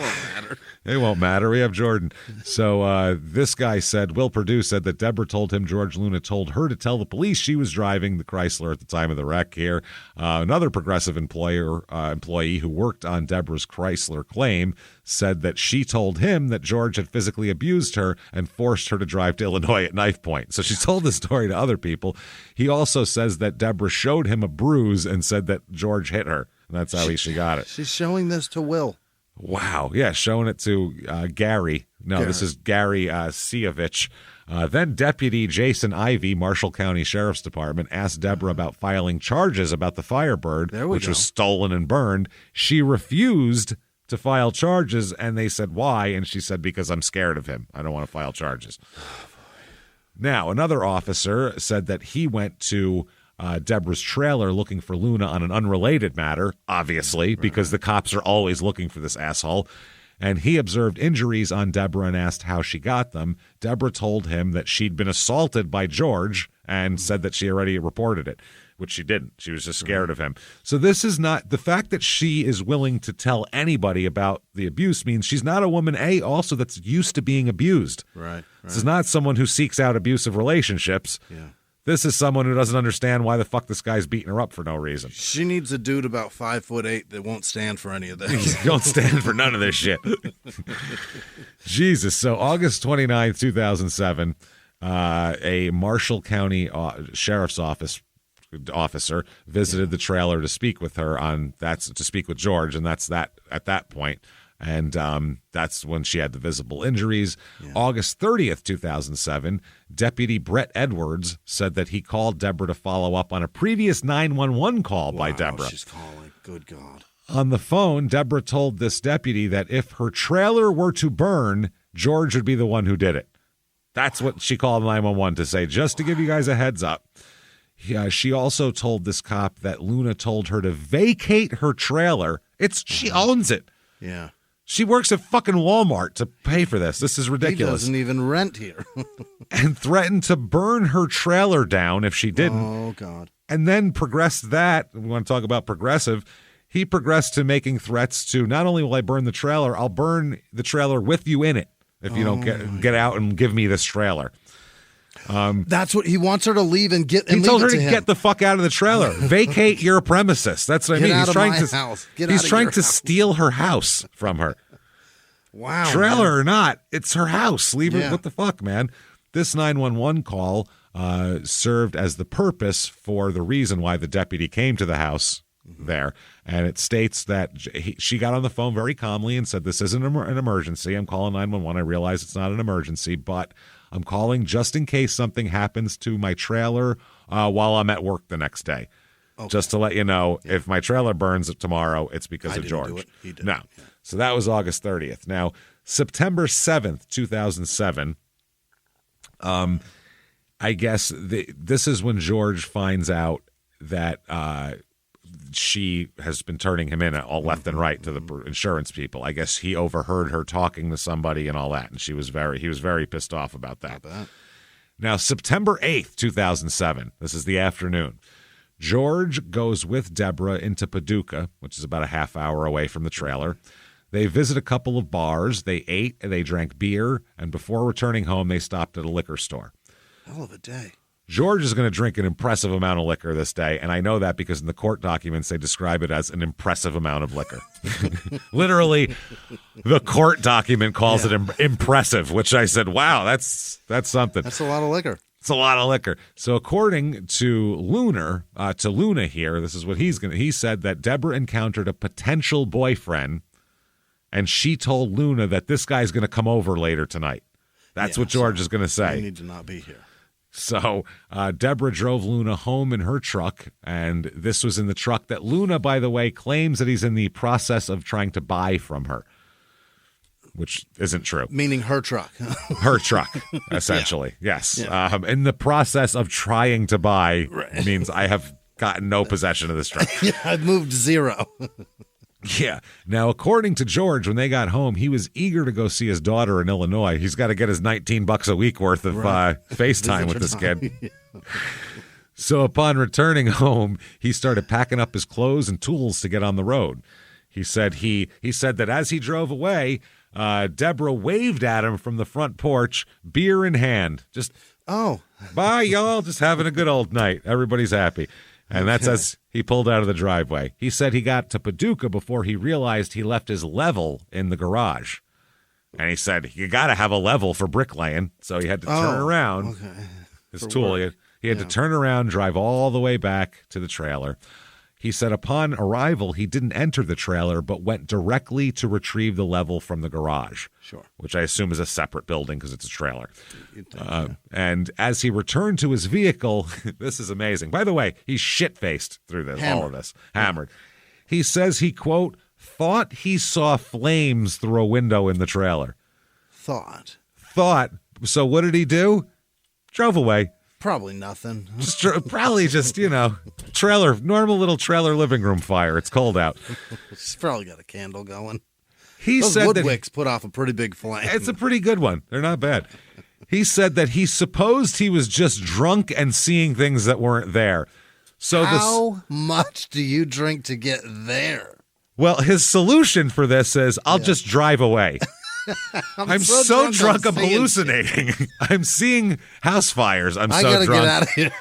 It won't matter. We have Jordan. So this guy said, Will Perdue said that Deborah told him George Luna told her to tell the police she was driving the Chrysler at the time of the wreck here. Another Progressive employee who worked on Deborah's Chrysler claim said that she told him that George had physically abused her and forced her to drive to Illinois at knife point. So she told the story to other people. He also says that Deborah showed him a bruise and said that George hit her. And that's how she got it. She's showing this to Will. Wow. Yeah, showing it to Gary. No, this is Gary Siovich. Then Deputy Jason Ivey, Marshall County Sheriff's Department, asked Deborah about filing charges about the Firebird, which was stolen and burned. She refused to file charges, and they said, why? And she said, because I'm scared of him. I don't want to file charges. Now, another officer said that he went to Deborah's trailer looking for Luna on an unrelated matter, obviously, because the cops are always looking for this asshole. And he observed injuries on Deborah and asked how she got them. Deborah told him that she'd been assaulted by George and said that she already reported it, which she didn't. She was just scared of him. So this is not, the fact that she is willing to tell anybody about the abuse means she's not a woman, also that's used to being abused. Right. This is not someone who seeks out abusive relationships. Yeah. This is someone who doesn't understand why the fuck this guy's beating her up for no reason. She needs a dude about 5'8" that won't stand for any of this. Don't stand for none of this shit. Jesus. So August 29th, 2007, a Marshall County Sheriff's Office officer visited the trailer to speak with her to speak with George, and that's that at that point. And that's when she had the visible injuries. Yeah. August 30th, 2007, Deputy Brett Edwards said that he called Deborah to follow up on a previous 911 call by Deborah. She's calling. Good God. On the phone, Deborah told this deputy that if her trailer were to burn, George would be the one who did it. That's what she called 911 to say, just to give you guys a heads up. Yeah, she also told this cop that Luna told her to vacate her trailer. She owns it. Yeah. She works at fucking Walmart to pay for this. This is ridiculous. He doesn't even rent here. And threatened to burn her trailer down if she didn't. Oh, God. And then progressed that. We want to talk about progressive. He progressed to making threats to, not only will I burn the trailer, I'll burn the trailer with you in it if you don't get out and give me this trailer. That's what he wants her to leave and get. He told her to get the fuck out of the trailer. Vacate your premises. That's what I mean. He's trying to steal her house from her. Wow. Trailer or not, it's her house. Leave her. What the fuck, man? This 911 call served as the purpose for the reason why the deputy came to the house there. And it states that she got on the phone very calmly and said, this isn't an emergency. I'm calling 911. I realize it's not an emergency, but I'm calling just in case something happens to my trailer while I'm at work the next day. Okay. Just to let you know, if my trailer burns tomorrow, it's because of George. He did. No. Yeah. So that was August 30th. Now, September 7th, 2007, I guess this is when George finds out that she has been turning him in all left and right to the insurance people. I guess he overheard her talking to somebody and all that, and he was very pissed off about that. Now, September 8th, 2007, this is the afternoon, George goes with Deborah into Paducah, which is about a half hour away from the trailer. They visit a couple of bars. They ate, they drank beer, and before returning home, they stopped at a liquor store. Hell of a day. George is going to drink an impressive amount of liquor this day, and I know that because in the court documents they describe it as an impressive amount of liquor. Literally, the court document calls it impressive, which I said, wow, that's something. That's a lot of liquor. It's a lot of liquor. So according to Luna here, this is what he said that Deborah encountered a potential boyfriend, and she told Luna that this guy's going to come over later tonight. That's what George is going to say. You need to not be here. So Deborah drove Luna home in her truck, and this was in the truck that Luna, by the way, claims that he's in the process of trying to buy from her, which isn't true. Meaning her truck. Her truck, essentially, yes. Yeah. In the process of trying to buy means I have gotten no possession of this truck. I've moved zero. Yeah. Now, according to George, when they got home, he was eager to go see his daughter in Illinois. He's got to get his $19 a week worth of FaceTime with this kid. So upon returning home, he started packing up his clothes and tools to get on the road. He said that as he drove away, Deborah waved at him from the front porch, beer in hand. Just, bye, y'all. Just having a good old night. Everybody's happy. And that's as he pulled out of the driveway. He said he got to Paducah before he realized he left his level in the garage. And he said, you got to have a level for bricklaying. So he had to turn around his tool. He had to turn around, drive all the way back to the trailer. He said upon arrival, he didn't enter the trailer, but went directly to retrieve the level from the garage. Sure. Which I assume is a separate building because it's a trailer. And as he returned to his vehicle, this is amazing. By the way, he's shit-faced through this, all of this. Hammered. He says he, quote, thought he saw flames through a window in the trailer. Thought. So what did he do? Drove away. Probably nothing. Probably just, normal little trailer living room fire. It's cold out. She's probably got a candle going. Those wood wicks put off a pretty big flame. It's a pretty good one. They're not bad. He said that he supposed he was just drunk and seeing things that weren't there. So how much do you drink to get there? Well, his solution for this is, I'll just drive away. I'm so drunk I'm hallucinating. I'm seeing house fires. I gotta get out of here.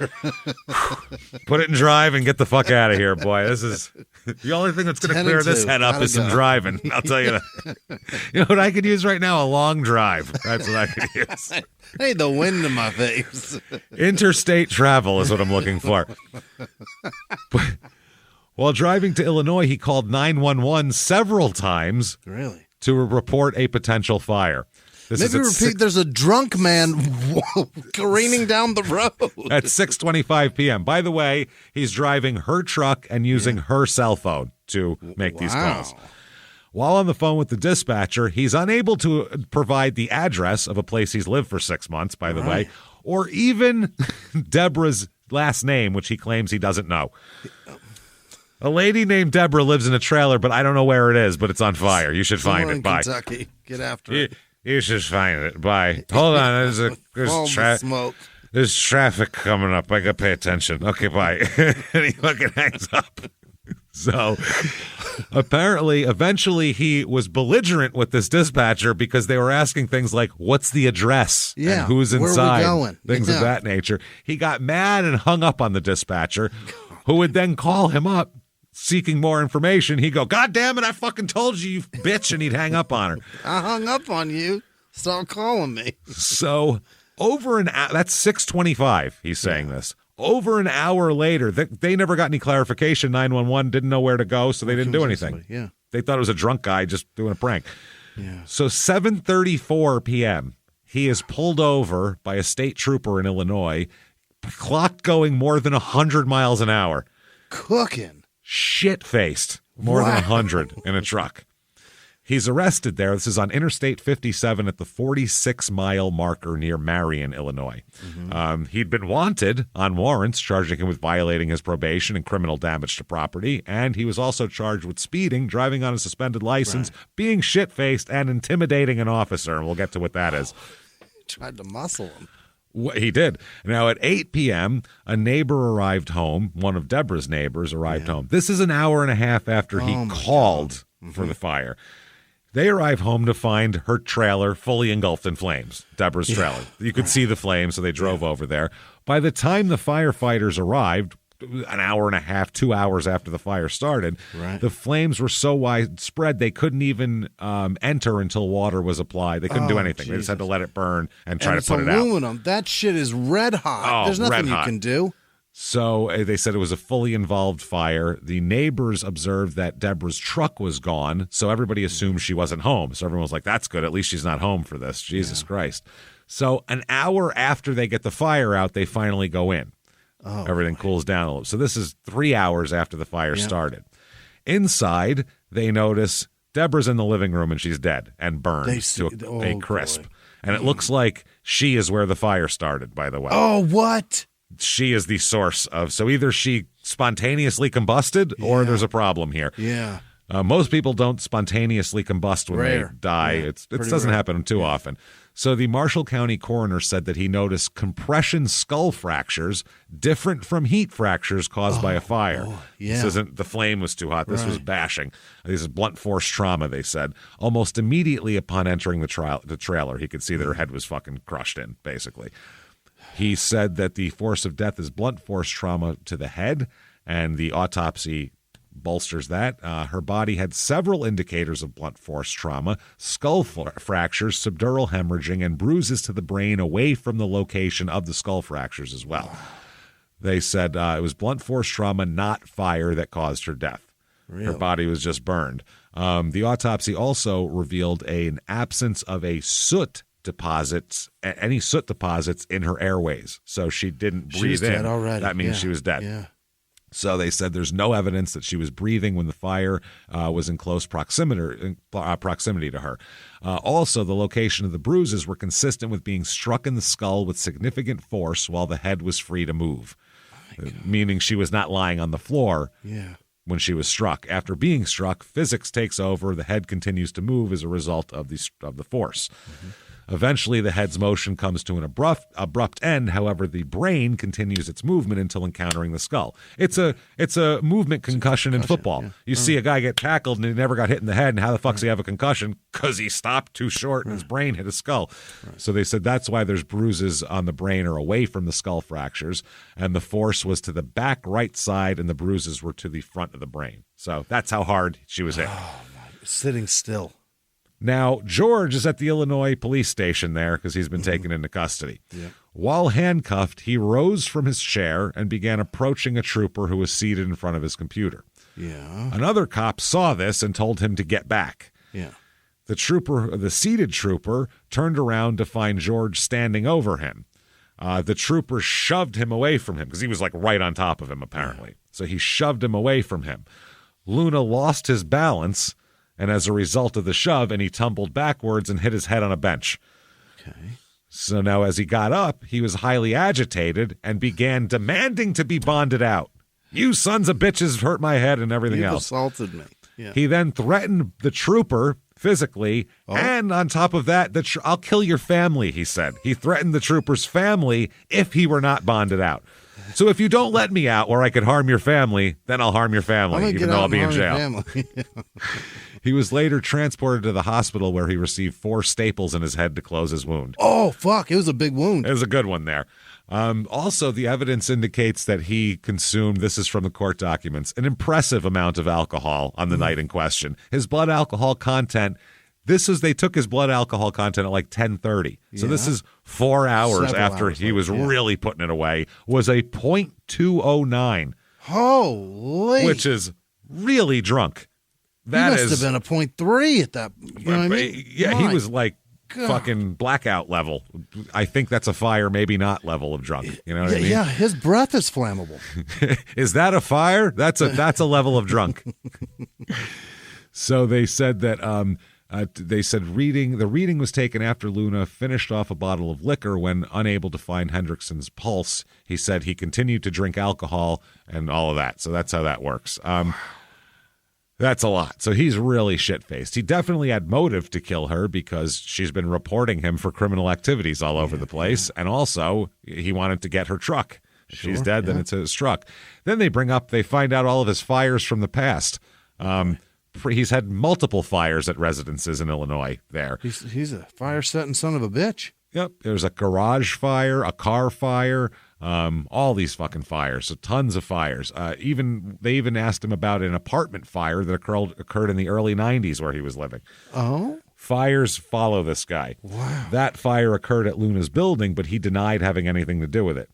Put it in drive and get the fuck out of here, boy. This is the only thing that's going to clear this head up is some driving. I'll tell you that. You know what I could use right now? A long drive. That's what I could use. Hey, the wind in my face. Interstate travel is what I'm looking for. But while driving to Illinois, he called 911 several times. Really? To report a potential fire. Maybe repeat, there's a drunk man careening down the road. At 6:25 p.m. By the way, he's driving her truck and using her cell phone to make these calls. While on the phone with the dispatcher, he's unable to provide the address of a place he's lived for 6 months, by the way, or even Deborah's last name, which he claims he doesn't know. A lady named Deborah lives in a trailer, but I don't know where it is, but it's on fire. You should find it. Bye. Kentucky. Get after it. You should find it. Bye. Hold on. There's traffic coming up. I got to pay attention. Okay, bye. And he fucking hangs up. So apparently, eventually, he was belligerent with this dispatcher because they were asking things like, what's the address? Yeah. And who's inside? Where are we going? Things of that nature. He got mad and hung up on the dispatcher, who would then call him up seeking more information. He'd go, God damn it, I fucking told you, you bitch, and he'd hang up on her. I hung up on you. Stop calling me. So over an hour, that's 6:25, he's saying this. Over an hour later, they never got any clarification. 911 didn't know where to go, so they didn't do anything. Yeah. They thought it was a drunk guy just doing a prank. Yeah. So 7:34 p.m., he is pulled over by a state trooper in Illinois, clocked going more than 100 miles an hour. Cooking. Shit-faced, more than 100 in a truck. He's arrested there. This is on Interstate 57 at the 46-mile marker near Marion, Illinois. Mm-hmm. He'd been wanted on warrants, charging him with violating his probation and criminal damage to property, and he was also charged with speeding, driving on a suspended license, being shit-faced, and intimidating an officer, and we'll get to what that is. Tried to muscle him. He did. Now, at 8 p.m., a neighbor arrived home. One of Deborah's neighbors arrived home. This is an hour and a half after he called for the fire. They arrive home to find her trailer fully engulfed in flames, Deborah's trailer. You could see the flames, so they drove over there. By the time the firefighters arrived, an hour and a half, 2 hours after the fire started, the flames were so widespread they couldn't even enter until water was applied. They couldn't do anything. Jesus. They just had to let it burn and try to put it out. Aluminum. That shit is red hot. There's nothing you can do. So they said it was a fully involved fire. The neighbors observed that Deborah's truck was gone, so everybody assumed she wasn't home. So everyone was like, that's good. At least she's not home for this. Jesus Christ. So an hour after they get the fire out, they finally go in. Everything cools down a little. So this is 3 hours after the fire started. Inside, they notice Deborah's in the living room and she's dead and burned to a crisp. Boy. And it looks like she is where the fire started, by the way. Oh, what? She is the source of. So either she spontaneously combusted or there's a problem here. Yeah. Most people don't spontaneously combust when they die. Yeah, it doesn't happen too often. So the Marshall County coroner said that he noticed compression skull fractures different from heat fractures caused by a fire. This isn't the flame was too hot. This was bashing. This is blunt force trauma, they said. Almost immediately upon entering the trailer, he could see that her head was fucking crushed in, basically. He said that the force of death is blunt force trauma to the head, and the autopsy bolsters that. Her body had several indicators of blunt force trauma, skull fractures, subdural hemorrhaging, and bruises to the brain away from the location of the skull fractures as well. They said it was blunt force trauma, not fire, that caused her death. Really? Her body was just burned. The autopsy also revealed an absence of any soot deposits in her airways. So she didn't breathe she was in. Dead already. That means she was dead. Yeah. So they said there's no evidence that she was breathing when the fire was in close proximity to her. Also, the location of the bruises were consistent with being struck in the skull with significant force while the head was free to move, meaning she was not lying on the floor when she was struck. After being struck, physics takes over. The head continues to move as a result of the force. Mm-hmm. Eventually, the head's motion comes to an abrupt end. However, the brain continues its movement until encountering the skull. It's a movement concussion in football. Yeah. You see a guy get tackled and he never got hit in the head, and how the fuck does he have a concussion? Because he stopped too short and his brain hit his skull. Right. So they said that's why there's bruises on the brain or away from the skull fractures, and the force was to the back right side and the bruises were to the front of the brain. So that's how hard she was hit. Oh, sitting still. Now, George is at the Illinois police station there because he's been taken into custody. Yep. While handcuffed, he rose from his chair and began approaching a trooper who was seated in front of his computer. Yeah. Another cop saw this and told him to get back. Yeah. The seated trooper turned around to find George standing over him. The trooper shoved him away from him because he was like right on top of him, apparently. Yeah. So he shoved him away from him. Luna lost his balance, and as a result of the shove, and he tumbled backwards and hit his head on a bench. Okay. So now as he got up, he was highly agitated and began demanding to be bonded out. You sons of bitches hurt my head and everything else. Assaulted me. Yeah. He then threatened the trooper physically, and on top of that, I'll kill your family, he said. He threatened the trooper's family if he were not bonded out. So if you don't let me out where I could harm your family, then I'll harm your family, even though I'll be in jail. He was later transported to the hospital where he received 4 staples in his head to close his wound. Oh, fuck. It was a big wound. It was a good one there. Also, the evidence indicates that he consumed, this is from the court documents, an impressive amount of alcohol on the night in question. His blood alcohol content, they took his blood alcohol content at like 10:30. Yeah. So this is 4 hours after he was really putting it away, was a .209. Holy. Which is really drunk. That must have been a .3 at that. You know what I mean? Yeah, he was like fucking blackout level. I think that's a fire, maybe not level of drunk. You know what I mean? Yeah, his breath is flammable. Is that a fire? That's a level of drunk. So they said that the reading was taken after Luna finished off a bottle of liquor. When unable to find Hendrickson's pulse, he said he continued to drink alcohol and all of that. So that's how that works. That's a lot. So he's really shit-faced. He definitely had motive to kill her because she's been reporting him for criminal activities all over the place. And also, he wanted to get her truck. If she's dead, then it's his truck. Then they find out all of his fires from the past. He's had multiple fires at residences in Illinois there. He's a fire-setting son of a bitch. Yep. There's a garage fire, a car fire, all these fucking fires. So tons of fires. They even asked him about an apartment fire that occurred in the early 90s where he was living. Oh? Fires follow this guy. Wow. That fire occurred at Luna's building, but he denied having anything to do with it.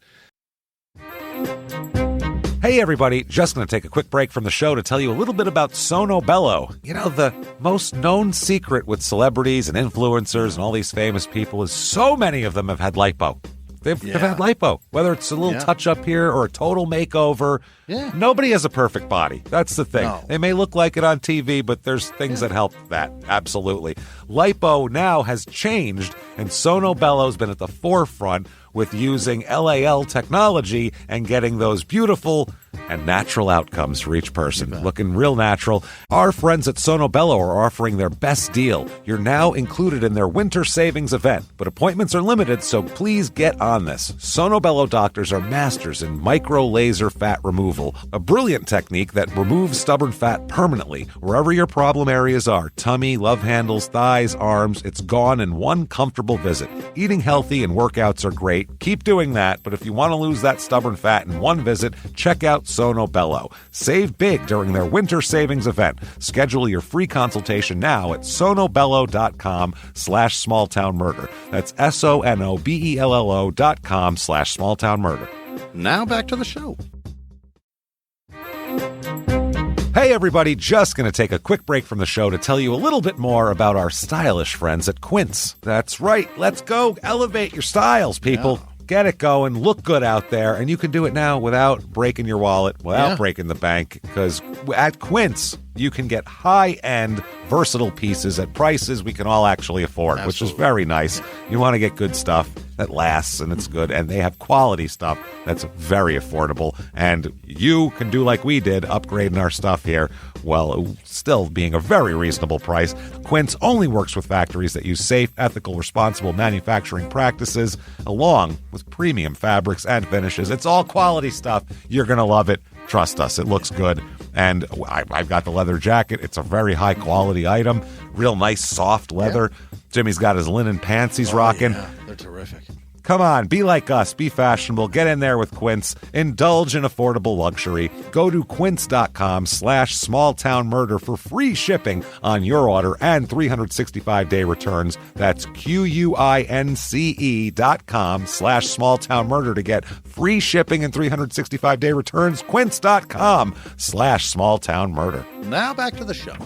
Hey, everybody. Just going to take a quick break from the show to tell you a little bit about Sono Bello. You know, the most known secret with celebrities and influencers and all these famous people is so many of them have had lipo. They've had lipo, whether it's a little touch-up here or a total makeover. Yeah. Nobody has a perfect body. That's the thing. No. They may look like it on TV, but there's things that help that. Absolutely. Lipo now has changed, and Sono Bello's been at the forefront with using LAL technology and getting those beautiful and natural outcomes for each person. Looking real natural. Our friends at Sono Bello are offering their best deal. You're now included in their winter savings event, but appointments are limited, so please get on this. Sono Bello doctors are masters in micro laser fat removal, a brilliant technique that removes stubborn fat permanently wherever your problem areas are. Tummy, love handles, thighs, arms, it's gone in one comfortable visit. Eating healthy and workouts are great. Keep doing that, but if you want to lose that stubborn fat in one visit, check out Sono Bello. Save big during their winter savings event. Schedule your free consultation now at sonobello.com/smalltownmurder. That's SONOBELLO.com/smalltownmurder. Now back to the show. Hey everybody, just going to take a quick break from the show to tell you a little bit more about our stylish friends at Quince. That's right, let's go elevate your styles, people. Yeah. Get it going, look good out there, and you can do it now without breaking your wallet, without breaking the bank, because at Quince, you can get high-end, versatile pieces at prices we can all actually afford, which is very nice. You want to get good stuff that lasts and it's good, and they have quality stuff that's very affordable, and you can do like we did, upgrading our stuff here, while still being a very reasonable price. Quince only works with factories that use safe, ethical, responsible manufacturing practices, along with premium fabrics and finishes. It's all quality stuff. You're going to love it. Trust us, it looks good. And I've got the leather jacket. It's a very high-quality item. Real nice, soft leather. Yeah. Jimmie's got his linen pants he's rocking. Yeah, they're terrific. Come on, be like us. Be fashionable. Get in there with Quince. Indulge in affordable luxury. Go to quince.com/smalltownmurder for free shipping on your order and 365-day returns. That's QUINCE.com/smalltownmurder to get free shipping and 365-day returns. Quince.com/smalltownmurder. Now back to the show.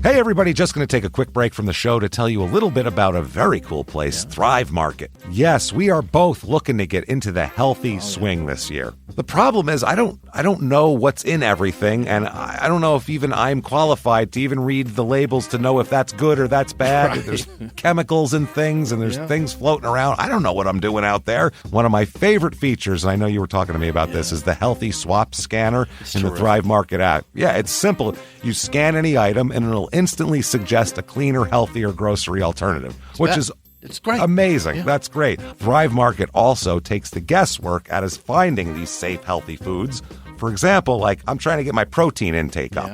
Hey everybody, just going to take a quick break from the show to tell you a little bit about a very cool place, Thrive Market. Yes, we are both looking to get into the healthy swing this year. The problem is I don't know what's in everything, and I don't know if even I'm qualified to even read the labels to know if that's good or that's bad. Right. There's chemicals in things, and there's things floating around. I don't know what I'm doing out there. One of my favorite features, and I know you were talking to me about this, is the Healthy Swap Scanner in the Thrive Market app. Yeah, it's simple. You scan any item, and it'll instantly suggest a cleaner, healthier grocery alternative, which is it's great. Amazing. Yeah. That's great. Thrive Market also takes the guesswork out of finding these safe, healthy foods. For example, like I'm trying to get my protein intake up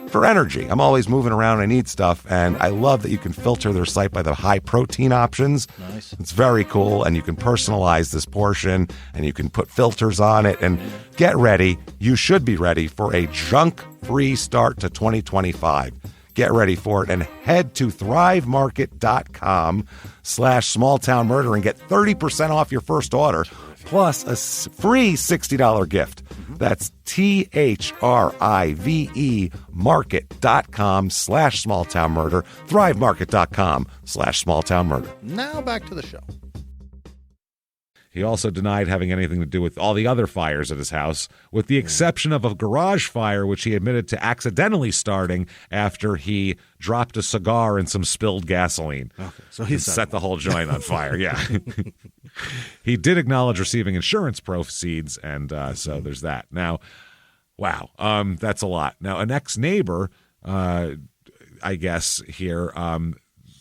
for energy. I'm always moving around. I need stuff, and I love that you can filter their site by the high protein options. Nice. It's very cool, and you can personalize this portion, and you can put filters on it, and get ready. You should be ready for a junk-free start to 2025. Get ready for it and head to thrivemarket.com/smalltownmurder and get 30% off your first order plus a free $60 gift. That's THRIVE market.com/smalltownmurder, thrivemarket.com/smalltownmurder. Now back to the show. He also denied having anything to do with all the other fires at his house, with the exception of a garage fire, which he admitted to accidentally starting after he dropped a cigar in some spilled gasoline. Okay, so he set the whole joint on fire, yeah. He did acknowledge receiving insurance proceeds, and so there's that. Now, wow, that's a lot. Now, an ex-neighbor, I guess here,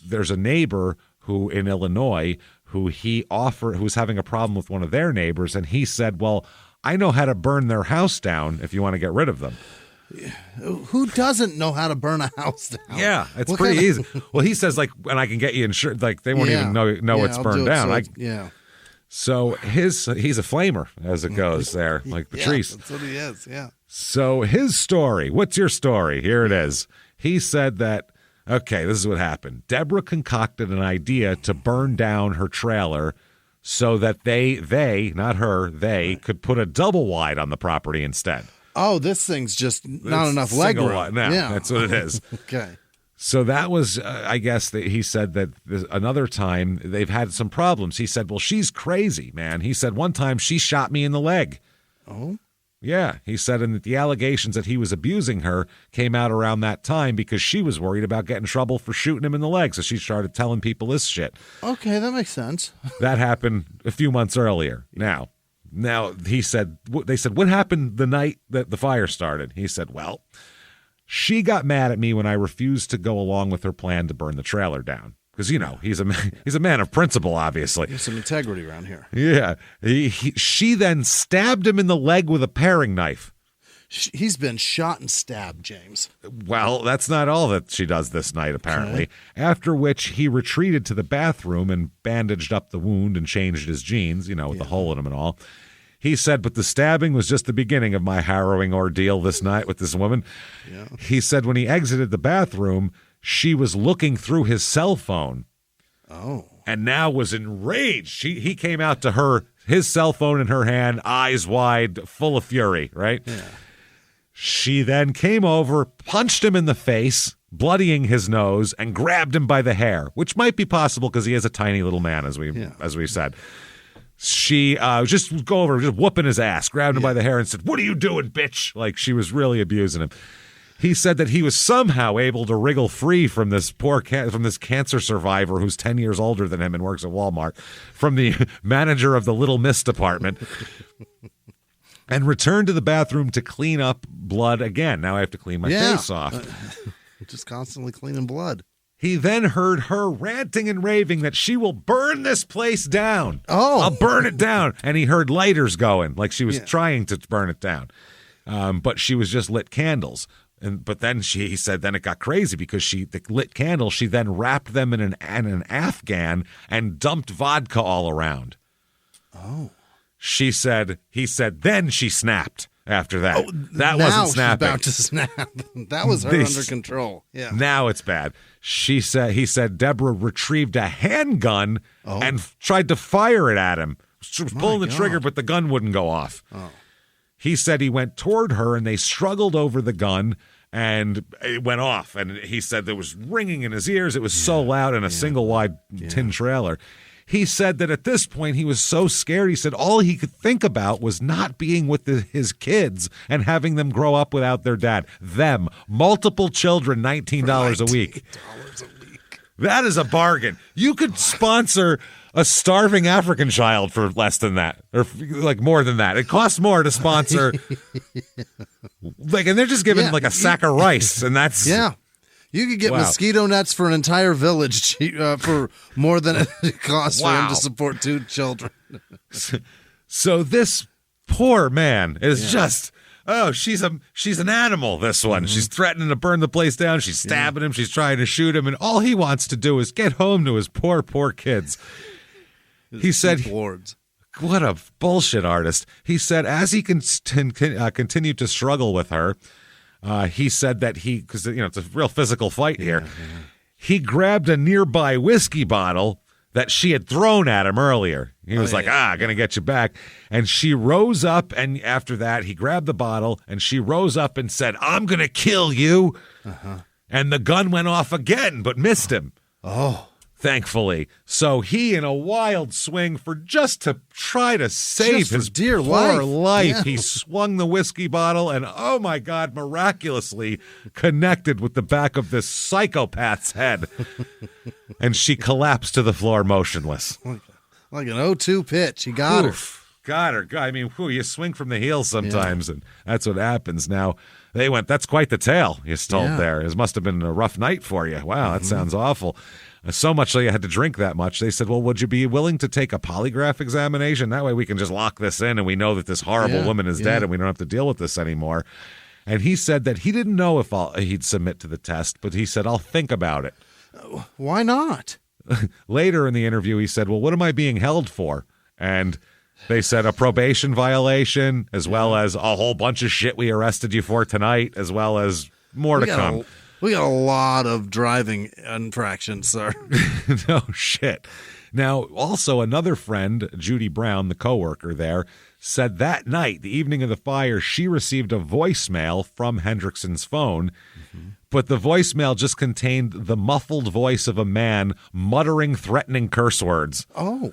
there's a neighbor who in Illinois who was having a problem with one of their neighbors, and he said, well, I know how to burn their house down if you want to get rid of them. Who doesn't know how to burn a house down? Yeah, it's pretty easy. Well, he says, like, and I can get you insured. Like, they won't even know it's burned down. So he's a flamer, as it goes there, like Patrice. That's what he is, So his story, what's your story? Here it is. He said that, okay, this is what happened. Deborah concocted an idea to burn down her trailer so that they, not her, they could put a double wide on the property instead. Oh, this thing's just not enough leg room. That's what it is. Okay. So that was, I guess, he said that another time they've had some problems. He said, well, she's crazy, man. He said one time she shot me in the leg. Oh? Yeah, he said, and that the allegations that he was abusing her came out around that time because she was worried about getting in trouble for shooting him in the leg, so she started telling people this shit. Okay, that makes sense. That happened a few months earlier. Now he said, they said, what happened the night that the fire started? He said, well, she got mad at me when I refused to go along with her plan to burn the trailer down. Because, he's a man of principle, obviously. There's some integrity around here. Yeah. She then stabbed him in the leg with a paring knife. He's been shot and stabbed, James. Well, that's not all that she does this night, apparently. Okay. After which he retreated to the bathroom and bandaged up the wound and changed his jeans, with the hole in them and all. He said, but the stabbing was just the beginning of my harrowing ordeal this night with this woman. Yeah. He said when he exited the bathroom, she was looking through his cell phone. Oh. and now was enraged. He came out to her, his cell phone in her hand, eyes wide, full of fury, right? Yeah. She then came over, punched him in the face, bloodying his nose, and grabbed him by the hair, which might be possible because he is a tiny little man, as we said. She just whooping his ass, grabbed him by the hair and said, "What are you doing, bitch?" Like she was really abusing him. He said that he was somehow able to wriggle free from this from this cancer survivor who's 10 years older than him and works at Walmart, from the manager of the Little Miss department, and returned to the bathroom to clean up blood again. Now I have to clean my face off. Just constantly cleaning blood. He then heard her ranting and raving that she will burn this place down. Oh. I'll burn it down. And he heard lighters going, like she was trying to burn it down. But she was just lit candles. But then he said then it got crazy because the lit candles, she then wrapped them in an Afghan and dumped vodka all around. Oh. He said then she snapped after that. Oh, that wasn't snapping. About to snap. That was her under control. Yeah. Now it's bad. He said Deborah retrieved a handgun and tried to fire it at him. She was pulling the trigger, but the gun wouldn't go off. Oh. He said he went toward her and they struggled over the gun and it went off. And he said there was ringing in his ears. It was so loud in a single wide tin trailer. He said that at this point he was so scared. He said all he could think about was not being with his kids and having them grow up without their dad. Them, multiple children, $19 a week. That is a bargain. You could sponsor a starving African child for less than that, or like more than that. It costs more to sponsor. And they're just giving like a sack of rice, and that's You could get mosquito nets for an entire village for more than it costs for him to support 2 children. So this poor man is just. Oh, she's an animal, this one. Mm-hmm. She's threatening to burn the place down. She's stabbing him. She's trying to shoot him. And all he wants to do is get home to his poor kids. He said, what a bullshit artist. He said as he continued to struggle with her, he said that because it's a real physical fight here, he grabbed a nearby whiskey bottle that she had thrown at him earlier. He was gonna get you back. And she rose up, and after that, he grabbed the bottle, and she rose up and said, "I'm gonna kill you." Uh-huh. And the gun went off again, but missed him. Oh. Thankfully. So he, in a wild swing just to try to save his dear poor life, he swung the whiskey bottle and, oh my God, miraculously connected with the back of this psychopath's head. And she collapsed to the floor motionless. Like an 0-2 pitch. He got her. Got her. I mean, you swing from the heels sometimes, and that's what happens. Now, that's quite the tale, he's told there. It must have been a rough night for you. Wow, that sounds awful. So much so you had to drink that much. They said, well, would you be willing to take a polygraph examination? That way we can just lock this in and we know that this horrible woman is dead and we don't have to deal with this anymore. And he said that he didn't know if he'd submit to the test, but he said, I'll think about it. Why not? Later in the interview, he said, well, what am I being held for? And they said a probation violation, as well as a whole bunch of shit we arrested you for tonight, as well as more to come. We got a lot of driving infractions, sir. No shit. Now, also another friend, Judy Brown, the coworker there, said that night, the evening of the fire, she received a voicemail from Hendrickson's phone, but the voicemail just contained the muffled voice of a man muttering threatening curse words. Oh.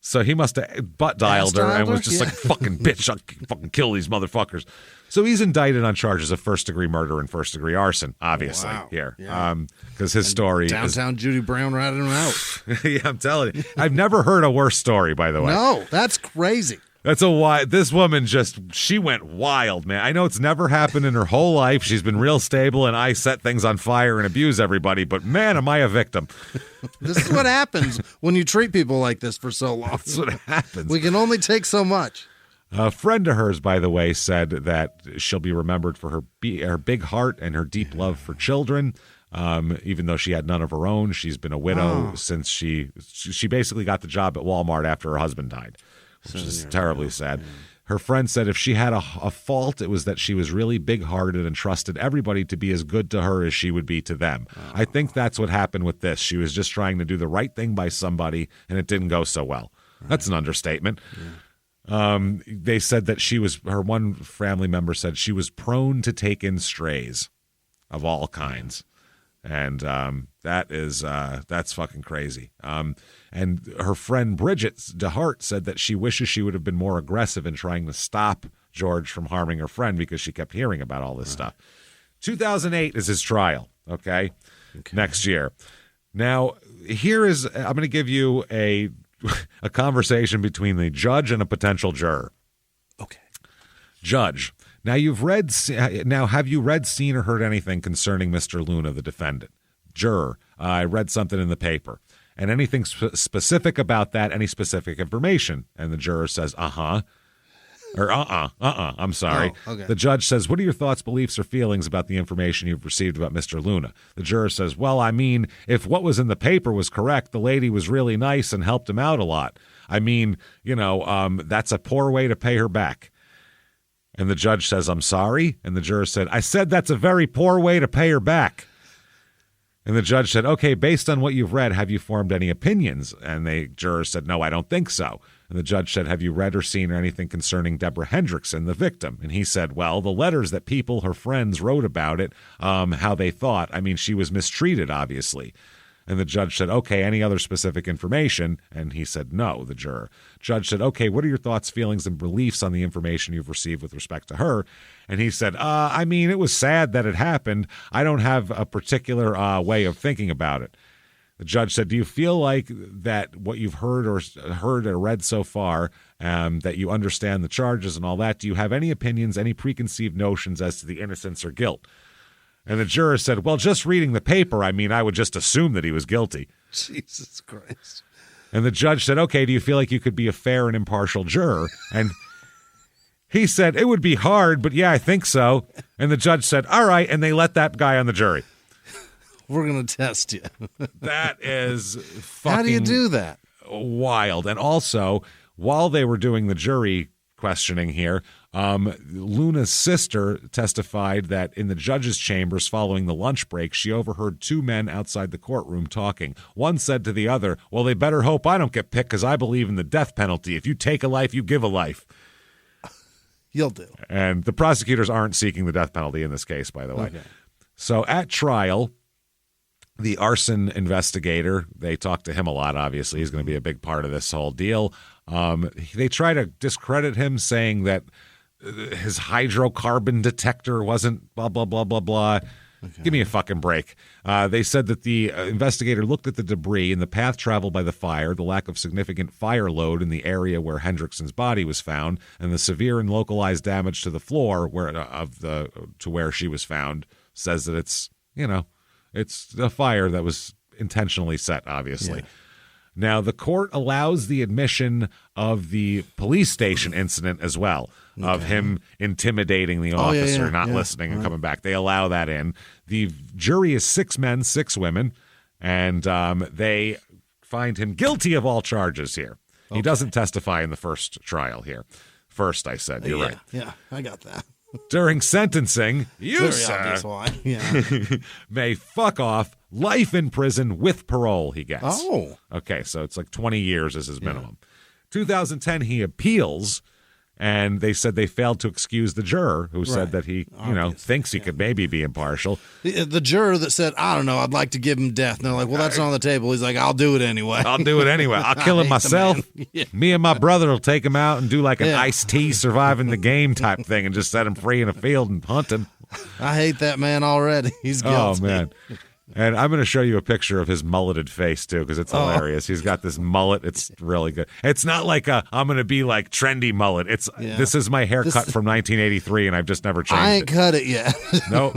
So he must have butt-dialed her and was just like, fucking bitch, I'll fucking kill these motherfuckers. So he's indicted on charges of first-degree murder and first-degree arson, obviously, here. Because his story Downtown Judy Brown ratted him out. Yeah, I'm telling you. I've never heard a worse story, by the way. No, that's crazy. That's this woman she went wild, man. I know it's never happened in her whole life. She's been real stable, and I set things on fire and abuse everybody, but man, am I a victim. This is what happens when you treat people like this for so long. That's what happens. We can only take so much. A friend of hers, by the way, said that she'll be remembered for her big heart and her deep love for children. Even though she had none of her own, she's been a widow since she basically got the job at Walmart after her husband died. which is terribly sad. Her friend said if she had a fault, it was that she was really big-hearted and trusted everybody to be as good to her as she would be to them. I think that's what happened with this. She was just trying to do the right thing by somebody, and it didn't go so well. That's an understatement. They said that her one family member said she was prone to take in strays of all kinds. And that's fucking crazy. And her friend Bridget DeHart said that she wishes she would have been more aggressive in trying to stop George from harming her friend because she kept hearing about all this stuff. 2008 is his trial, okay? Next year. Now, I'm going to give you a conversation between the judge and a potential juror. Okay. Judge. Now, have you read, seen, or heard anything concerning Mr. Luna, the defendant? Juror, I read something in the paper. And anything specific about that, any specific information? And the juror says, uh-huh. Or I'm sorry. Oh, okay. The judge says, what are your thoughts, beliefs, or feelings about the information you've received about Mr. Luna? The juror says, well, I mean, if what was in the paper was correct, the lady was really nice and helped him out a lot. I mean, that's a poor way to pay her back. And the judge says, I'm sorry. And the juror said, I said that's a very poor way to pay her back. And the judge said, okay, based on what you've read, have you formed any opinions? And the juror said, no, I don't think so. And the judge said, have you read or seen anything concerning Deborah Hendrickson, the victim? And he said, well, the letters that people, her friends, wrote about it, how they thought. I mean, she was mistreated, obviously. And the judge said, okay, any other specific information? And he said, no, the juror. Judge said, okay, what are your thoughts, feelings, and beliefs on the information you've received with respect to her? And he said, I mean, it was sad that it happened. I don't have a particular way of thinking about it. The judge said, do you feel like that what you've heard or read so far, that you understand the charges and all that, do you have any opinions, any preconceived notions as to the innocence or guilt? And the juror said, well, just reading the paper, I mean, I would just assume that he was guilty. Jesus Christ. And the judge said, okay, do you feel like you could be a fair and impartial juror? And he said, it would be hard, but yeah, I think so. And the judge said, all right, and they let that guy on the jury. We're going to test you. That is fucking How do you do that? Wild. And also, while they were doing the jury questioning here, Luna's sister testified that in the judge's chambers following the lunch break, she overheard two men outside the courtroom talking. One said to the other, well, they better hope I don't get picked because I believe in the death penalty. If you take a life, you give a life. You'll do. And the prosecutors aren't seeking the death penalty in this case, by the way. Okay. So at trial, the arson investigator, they talked to him a lot, obviously. He's going to be a big part of this whole deal. They try to discredit him, saying that his hydrocarbon detector wasn't blah, blah, blah, blah, blah. Okay. Give me a fucking break. They said that the investigator looked at the debris and the path traveled by the fire, the lack of significant fire load in the area where Hendrickson's body was found, and the severe and localized damage to the floor to where she was found says that it's a fire that was intentionally set, obviously. Yeah. Now, the court allows the admission of the police station incident as well, of him intimidating the officer, not listening and coming back. They allow that in. The jury is 6 men, 6 women, and they find him guilty of all charges here. Okay. He doesn't testify in the first trial here. First, I said. You're right. Yeah, I got that. During sentencing, you, sir, may fuck off. Life in prison with parole he gets. Oh. Okay, so it's like 20 years is his minimum. 2010, he appeals, and they said they failed to excuse the juror who said that he, thinks he could maybe be impartial. The juror that said, I don't know, I'd like to give him death. And they're like, well, that's not on the table. He's like, I'll do it anyway. I'll do it anyway. I'll kill him myself. Me and my brother will take him out and do like an iced tea surviving the game type thing and just set him free in a field and hunt him. I hate that man already. He's guilty. Oh, man. And I'm going to show you a picture of his mulleted face, too, because it's hilarious. He's got this mullet. It's really good. It's not like I'm going to be like trendy mullet. This is my haircut from 1983, and I've just never changed it. I ain't cut it yet. Nope.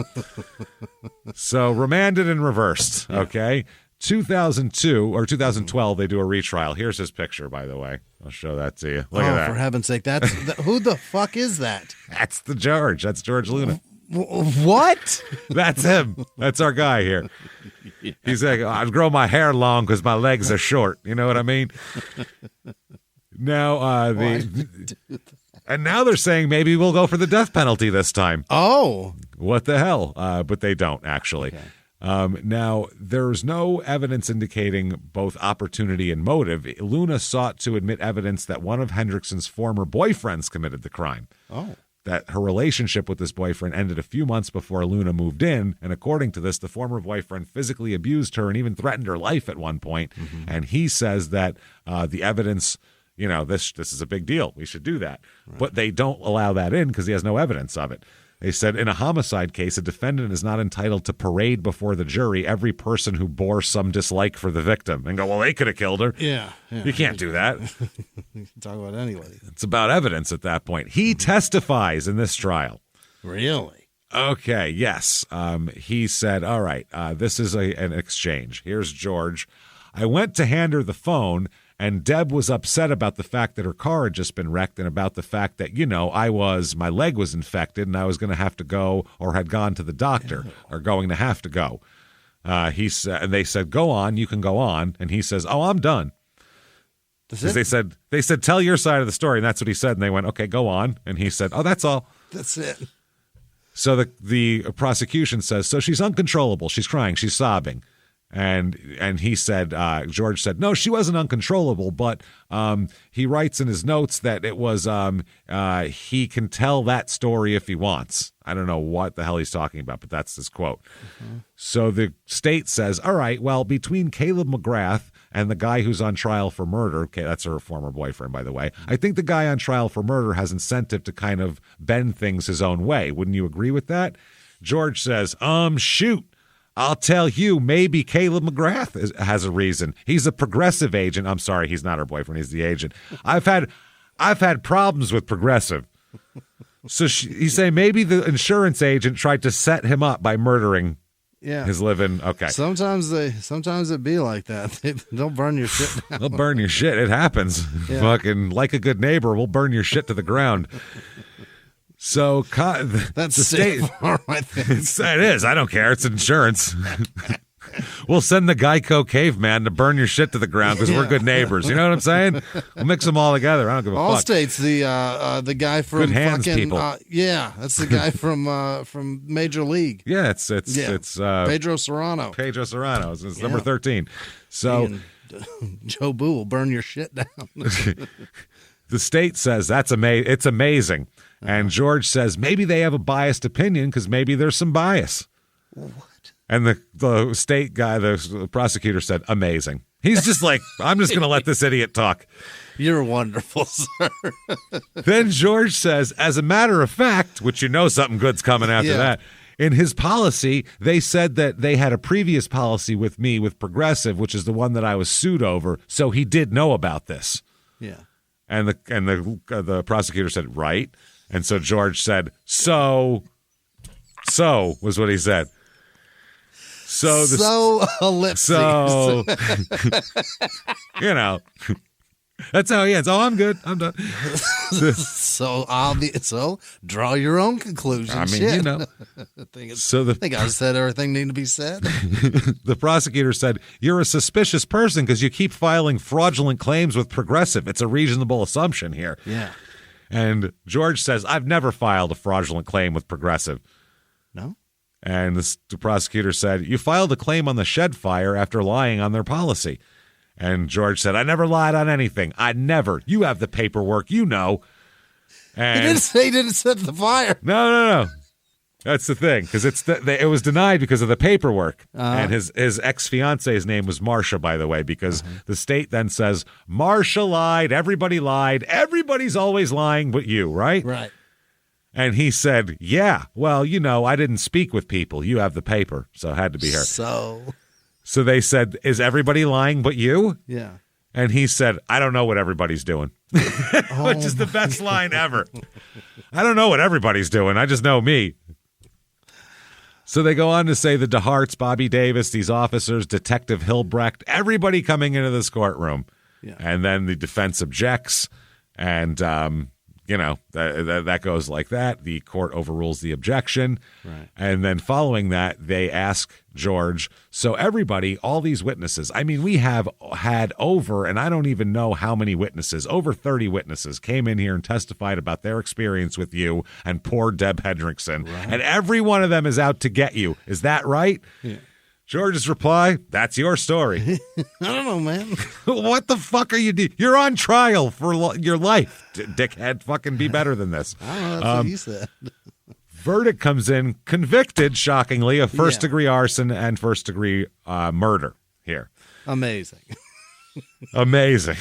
So remanded and reversed, okay? 2002 or 2012, they do a retrial. Here's his picture, by the way. I'll show that to you. Look at that. For heaven's sake. Who the fuck is that? That's the George. That's George Luna. What? That's him. That's our guy here. He's like, I'd grow my hair long because my legs are short. You know what I mean? Now, and now they're saying maybe we'll go for the death penalty this time. Oh. What the hell? But they don't, actually. Okay. Now, there's no evidence indicating both opportunity and motive. Luna sought to admit evidence that one of Hendrickson's former boyfriends committed the crime. Oh. That her relationship with this boyfriend ended a few months before Luna moved in, and according to this, the former boyfriend physically abused her and even threatened her life at one point. Mm-hmm. And he says that the evidence, this is a big deal. We should do that. Right. But they don't allow that in because he has no evidence of it. They said in a homicide case, a defendant is not entitled to parade before the jury every person who bore some dislike for the victim and go, well, they could have killed her. Yeah. You can't do that. You can talk about anybody. It's about evidence at that point. He testifies in this trial. Really? Okay, yes. He said, all right, this is an exchange. Here's George. I went to hand her the phone, and Deb was upset about the fact that her car had just been wrecked and about the fact that, my leg was infected and I was going to have to go or had gone to the doctor or going to have to go. He said, and they said, go on, you can go on. And he says, oh, I'm done. Because they said, tell your side of the story. And that's what he said. And they went, okay, go on. And he said, oh, that's all. That's it. So the prosecution says, so she's uncontrollable. She's crying. She's sobbing. And he said, George said, no, she wasn't uncontrollable, but he writes in his notes that it was he can tell that story if he wants. I don't know what the hell he's talking about, but that's his quote. Mm-hmm. So the state says, all right, well, between Caleb McGrath and the guy who's on trial for murder, okay, that's her former boyfriend, by the way, I think the guy on trial for murder has incentive to kind of bend things his own way. Wouldn't you agree with that? George says, shoot. I'll tell you, maybe Caleb McGrath has a reason. He's a progressive agent. I'm sorry, he's not her boyfriend. He's the agent. I've had problems with progressive. So he's saying maybe the insurance agent tried to set him up by murdering his living. Okay. Sometimes it be like that. They'll burn your shit down. They'll burn your shit. It happens. Yeah. Fucking like a good neighbor, we'll burn your shit to the ground. So that's the state farm, I think. It is. I don't care. It's insurance. We'll send the Geico caveman to burn your shit to the ground because we're good neighbors. You know what I'm saying? We'll mix them all together. I don't give a fuck. Allstate's the guy from Good Hands fucking, people. That's the guy from Major League. Yeah, it's Pedro Serrano. Pedro Serrano. It's number 13. So Joe Boo will burn your shit down. The state says it's amazing. And George says maybe they have a biased opinion because maybe there's some bias. What? And the state guy, the prosecutor said, amazing. He's just like, I'm just going to let this idiot talk. You're wonderful, sir. Then George says, as a matter of fact, which something good's coming after that, in his policy, they said that they had a previous policy with me with Progressive, which is the one that I was sued over. So he did know about this. Yeah. And the prosecutor said, right. And so George said, so was what he said. Ellipses. So, that's how he ends. Oh, I'm good. I'm done. So draw your own conclusions. I mean, I think I said everything needed to be said. The prosecutor said, you're a suspicious person because you keep filing fraudulent claims with Progressive. It's a reasonable assumption here. Yeah. And George says, I've never filed a fraudulent claim with Progressive. No? And the prosecutor said, you filed a claim on the shed fire after lying on their policy. And George said, I never lied on anything. I never. You have the paperwork, And he didn't say he didn't set the fire. No. That's the thing, because it was denied because of the paperwork. And his ex-fiance's name was Marcia, by the way, because the state then says, Marcia lied, everybody lied, everybody's always lying but you, right? Right. And he said, yeah, well, I didn't speak with people. You have the paper, so it had to be her. So they said, is everybody lying but you? Yeah. And he said, I don't know what everybody's doing, which is the best line ever. I don't know what everybody's doing. I just know me. So they go on to say the DeHarts, Bobby Davis, these officers, Detective Hilbrecht, everybody coming into this courtroom. Yeah. And then the defense objects, and that goes like that. The court overrules the objection. Right. And then following that, they ask George, so everybody, all these witnesses, I mean, we have had over, and I don't even know how many witnesses, over 30 witnesses came in here and testified about their experience with you and poor Deb Hendrickson. Right. And every one of them is out to get you. Is that right? Yeah. George's reply, that's your story. I don't know, man. What the fuck are you doing? You're on trial for your life, dickhead. Fucking be better than this. I don't know. That's what he said. Verdict comes in, convicted, shockingly, of first-degree arson and first-degree murder here. Amazing. Amazing.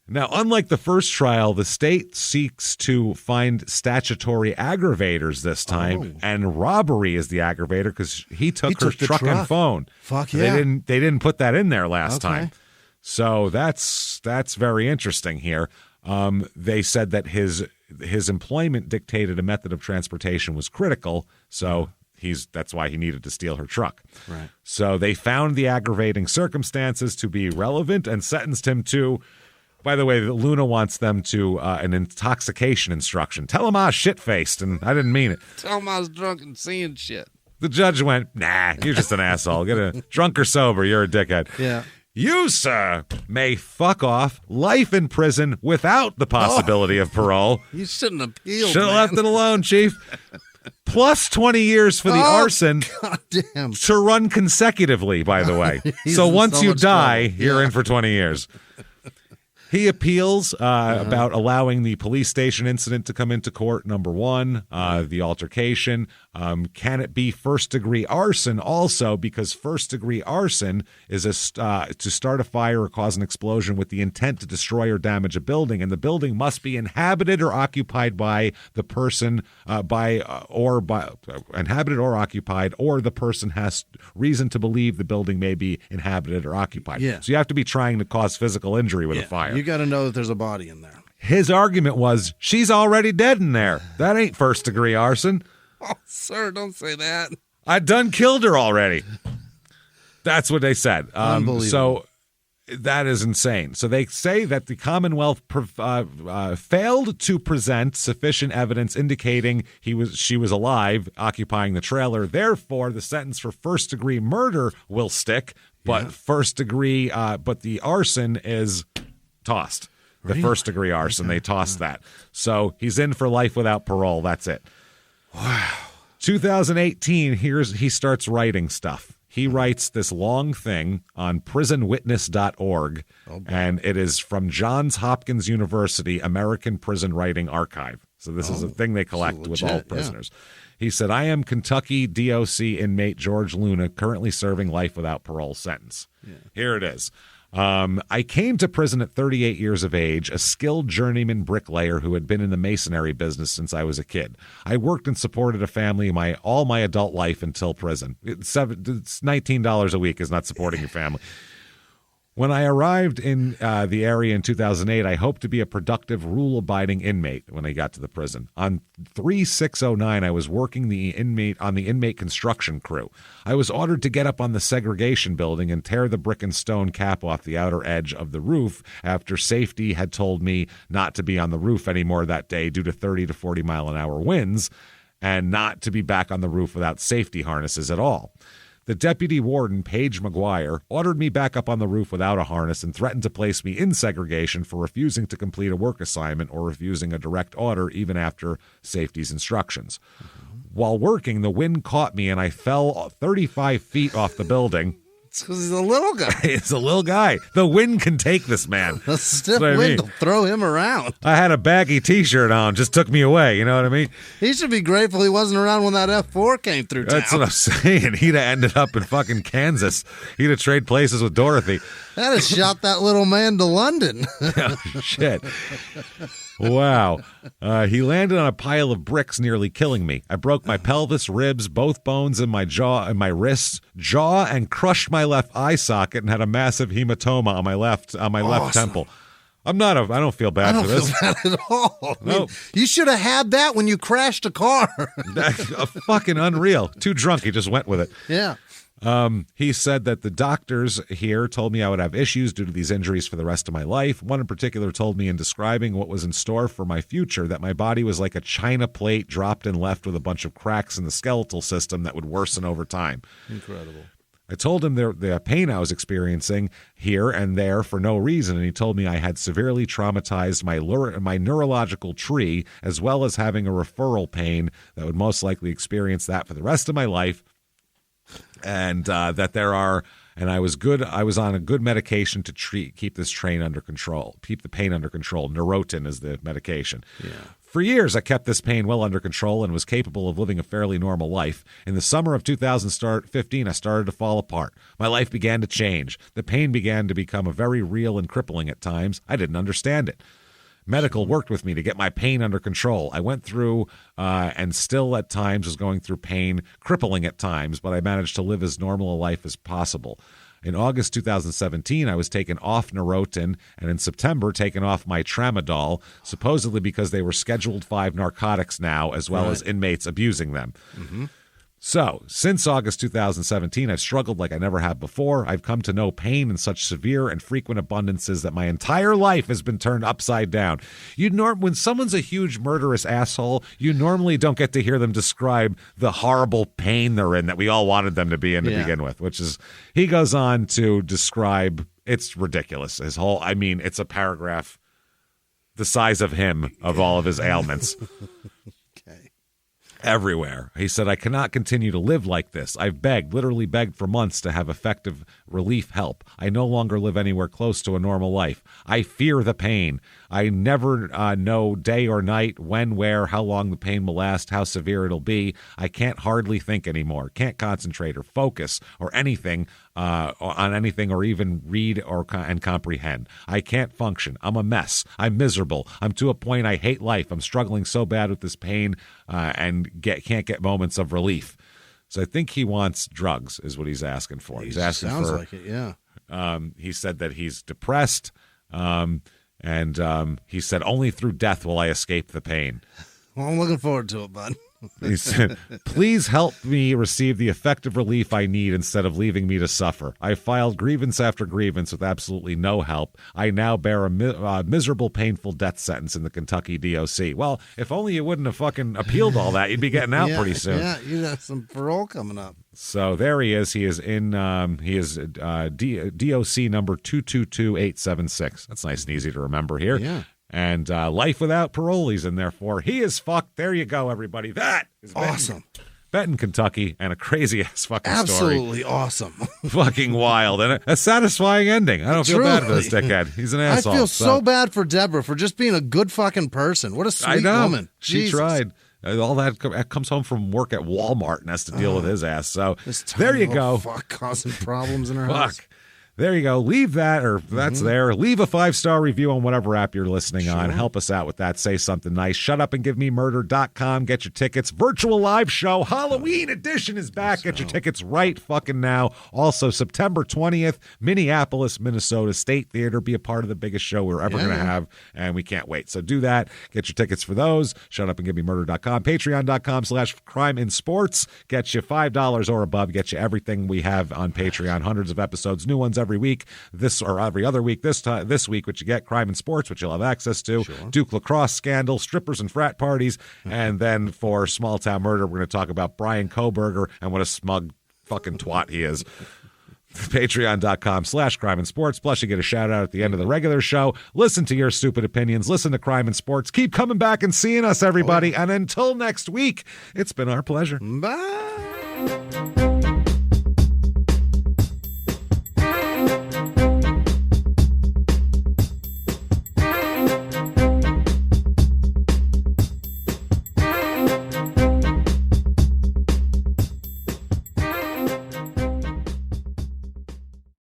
Now, unlike the first trial, the state seeks to find statutory aggravators this time, and robbery is the aggravator because he took her truck and phone. Fuck yeah. They didn't put that in there last time. So that's very interesting here. They said that his employment dictated a method of transportation was critical, so that's why he needed to steal her truck. Right. So they found the aggravating circumstances to be relevant and sentenced him to. By the way, Luna wants them to an intoxication instruction. Tell him I was shit-faced, and I didn't mean it. Tell him I was drunk and seeing shit. The judge went, nah, you're just an asshole. Get a drunk or sober, you're a dickhead. Yeah. You, sir, may fuck off, life in prison without the possibility of parole. You shouldn't appeal. Should have left it alone, Chief. Plus 20 years for the arson. Goddamn. To run consecutively, by the way. So once you die, you're in for 20 years. He appeals about allowing the police station incident to come into court, number one, the altercation. Can it be first-degree arson also? Because first-degree arson is to start a fire or cause an explosion with the intent to destroy or damage a building, and the building must be inhabited or occupied by the person, inhabited or occupied, or the person has reason to believe the building may be inhabited or occupied. Yeah. So you have to be trying to cause physical injury with a fire. You got to know that there's a body in there. His argument was, she's already dead in there. That ain't first-degree arson. Oh, sir, don't say that. I done killed her already. That's what they said. Unbelievable. So that is insane. So they say that the Commonwealth failed to present sufficient evidence indicating she was alive, occupying the trailer. Therefore, the sentence for first-degree murder will stick, but first-degree, but the arson is tossed. The first-degree arson, they tossed that. So he's in for life without parole. That's it. Wow. 2018, he starts writing stuff. He writes this long thing on prisonwitness.org, and it is from Johns Hopkins University American Prison Writing Archive. So this is a thing they collect with all prisoners. Yeah. He said, I am Kentucky DOC inmate George Luna, currently serving life without parole sentence. Yeah. Here it is. I came to prison at 38 years of age, a skilled journeyman bricklayer who had been in the masonry business since I was a kid. I worked and supported a family all my adult life until prison. It's $19 a week is not supporting your family. When I arrived in the area in 2008, I hoped to be a productive, rule-abiding inmate when I got to the prison. On 3609, I was working on the inmate construction crew. I was ordered to get up on the segregation building and tear the brick and stone cap off the outer edge of the roof after safety had told me not to be on the roof anymore that day due to 30 to 40 mile an hour winds and not to be back on the roof without safety harnesses at all. The deputy warden, Paige McGuire, ordered me back up on the roof without a harness and threatened to place me in segregation for refusing to complete a work assignment or refusing a direct order even after safety's instructions. While working, the wind caught me and I fell 35 feet off the building. It's because he's a little guy. He's a little guy. The wind can take this man. The stiff wind will throw him around. I had a baggy T-shirt on, just took me away. You know what I mean? He should be grateful he wasn't around when that F4 came through town. That's what I'm saying. He'd have ended up in fucking Kansas. He'd have traded places with Dorothy. That'd have shot that little man to London. Oh, shit. Wow. He landed on a pile of bricks, nearly killing me. I broke my pelvis, ribs, both bones in my jaw and my wrists, and crushed my left eye socket and had a massive hematoma on my left temple. I don't feel bad for this. I don't feel bad at all. Nope. You should have had that when you crashed a car. Fucking unreal. Too drunk. He just went with it. Yeah. He said that the doctors here told me I would have issues due to these injuries for the rest of my life. One in particular told me in describing what was in store for my future that my body was like a china plate dropped and left with a bunch of cracks in the skeletal system that would worsen over time. Incredible. I told him the pain I was experiencing here and there for no reason, and he told me I had severely traumatized my neurological tree, as well as having a referral pain that would most likely experience that for the rest of my life, and that there are. And I was on a good medication to keep this pain under control. Neurotin is the medication. Yeah. For years, I kept this pain well under control and was capable of living a fairly normal life. In the summer of 2015, I started to fall apart. My life began to change. The pain began to become very real and crippling at times. I didn't understand it. Medical worked with me to get my pain under control. I went through and still at times was going through pain, crippling at times, but I managed to live as normal a life as possible. In August 2017, I was taken off Neurotin, and in September, taken off my Tramadol, supposedly because they were Scheduled 5 narcotics now, as well as inmates abusing them. Mm-hmm. So, since August 2017, I've struggled like I never have before. I've come to know pain in such severe and frequent abundances that my entire life has been turned upside down. When someone's a huge murderous asshole, you normally don't get to hear them describe the horrible pain they're in that we all wanted them to be in to begin with, which is, he goes on to describe, it's ridiculous. It's a paragraph the size of him, of all of his ailments. Everywhere. He said, I cannot continue to live like this. I've literally begged for months to have effective relief help. I no longer live anywhere close to a normal life. I fear the pain. I never know day or night, when, where, how long the pain will last, how severe it'll be. I can't hardly think anymore. Can't concentrate or focus or anything on anything, or even read and comprehend. I can't function. I'm a mess. I'm miserable. I'm to a point I hate life. I'm struggling so bad with this pain and can't get moments of relief. So I think he wants drugs is what he's asking for. He's asking sounds for, like it, yeah. He said that he's depressed, and he said, only through death will I escape the pain. Well, I'm looking forward to it, bud. He said, please help me receive the effective relief I need instead of leaving me to suffer. I filed grievance after grievance with absolutely no help. I now bear a miserable, painful death sentence in the Kentucky DOC. Well, if only you wouldn't have fucking appealed all that, you'd be getting out pretty soon. Yeah, you'd have some parole coming up. So there he is. He is in. He is DOC number 222876. That's nice and easy to remember here. Yeah. And life without parole he's in there for. He is fucked. There you go, everybody. That is awesome. Benton, Kentucky, and a crazy-ass fucking story. Absolutely awesome. Fucking wild. And a satisfying ending. I don't feel bad for this dickhead. He's an asshole. I feel so bad for Deborah for just being a good fucking person. What a sweet woman. She tried. All that comes home from work at Walmart and has to deal with his ass. So there you go. Fuck, causing problems in her house. There you go. Leave that, or that's there. Leave a 5-star review on whatever app you're listening on. Help us out with that. Say something nice. ShutUpAndGiveMeMurder.com. Get your tickets. Virtual live show. Halloween edition is back. Get your tickets right fucking now. Also, September 20th, Minneapolis, Minnesota State Theater. Be a part of the biggest show we're ever going to have, and we can't wait. So do that. Get your tickets for those. ShutUpAndGiveMeMurder.com. Patreon.com/CrimeInSports. Get you $5 or above. Get you everything we have on Patreon. Hundreds of episodes. New ones every week, every other week. This week, which you get Crime and Sports, which you'll have access to, Duke lacrosse scandal, strippers and frat parties, and then for Small Town Murder, we're going to talk about Brian Koberger and what a smug fucking twat he is. Patreon.com/Crime and Sports. Plus, you get a shout out at the end of the regular show. Listen to your stupid opinions. Listen to Crime and Sports. Keep coming back and seeing us, everybody. And until next week, it's been our pleasure. Bye.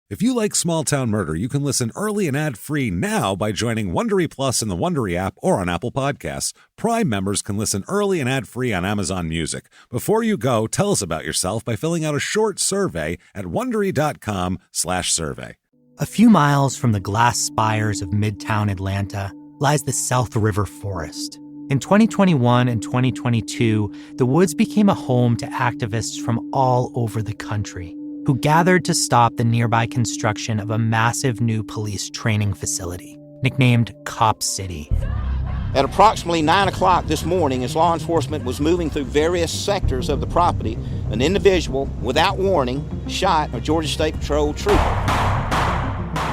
If you like Small Town Murder, you can listen early and ad-free now by joining Wondery Plus in the Wondery app or on Apple Podcasts. Prime members can listen early and ad-free on Amazon Music. Before you go, tell us about yourself by filling out a short survey at Wondery.com/survey. A few miles from the glass spires of Midtown Atlanta lies the South River Forest. In 2021 and 2022, the woods became a home to activists from all over the country. who gathered to stop the nearby construction of a massive new police training facility, nicknamed Cop City. At approximately 9 o'clock this morning, as law enforcement was moving through various sectors of the property, an individual, without warning, shot a Georgia State Patrol trooper.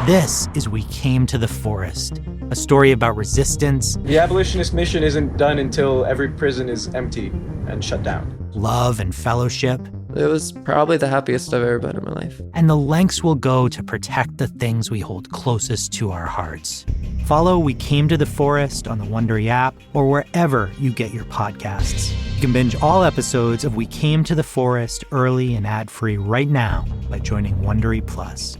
This is We Came to the Forest, a story about resistance. The abolitionist mission isn't done until every prison is empty and shut down. Love and fellowship. It was probably the happiest I've ever been in my life. And the lengths we'll go to protect the things we hold closest to our hearts. Follow We Came to the Forest on the Wondery app or wherever you get your podcasts. You can binge all episodes of We Came to the Forest early and ad-free right now by joining Wondery Plus.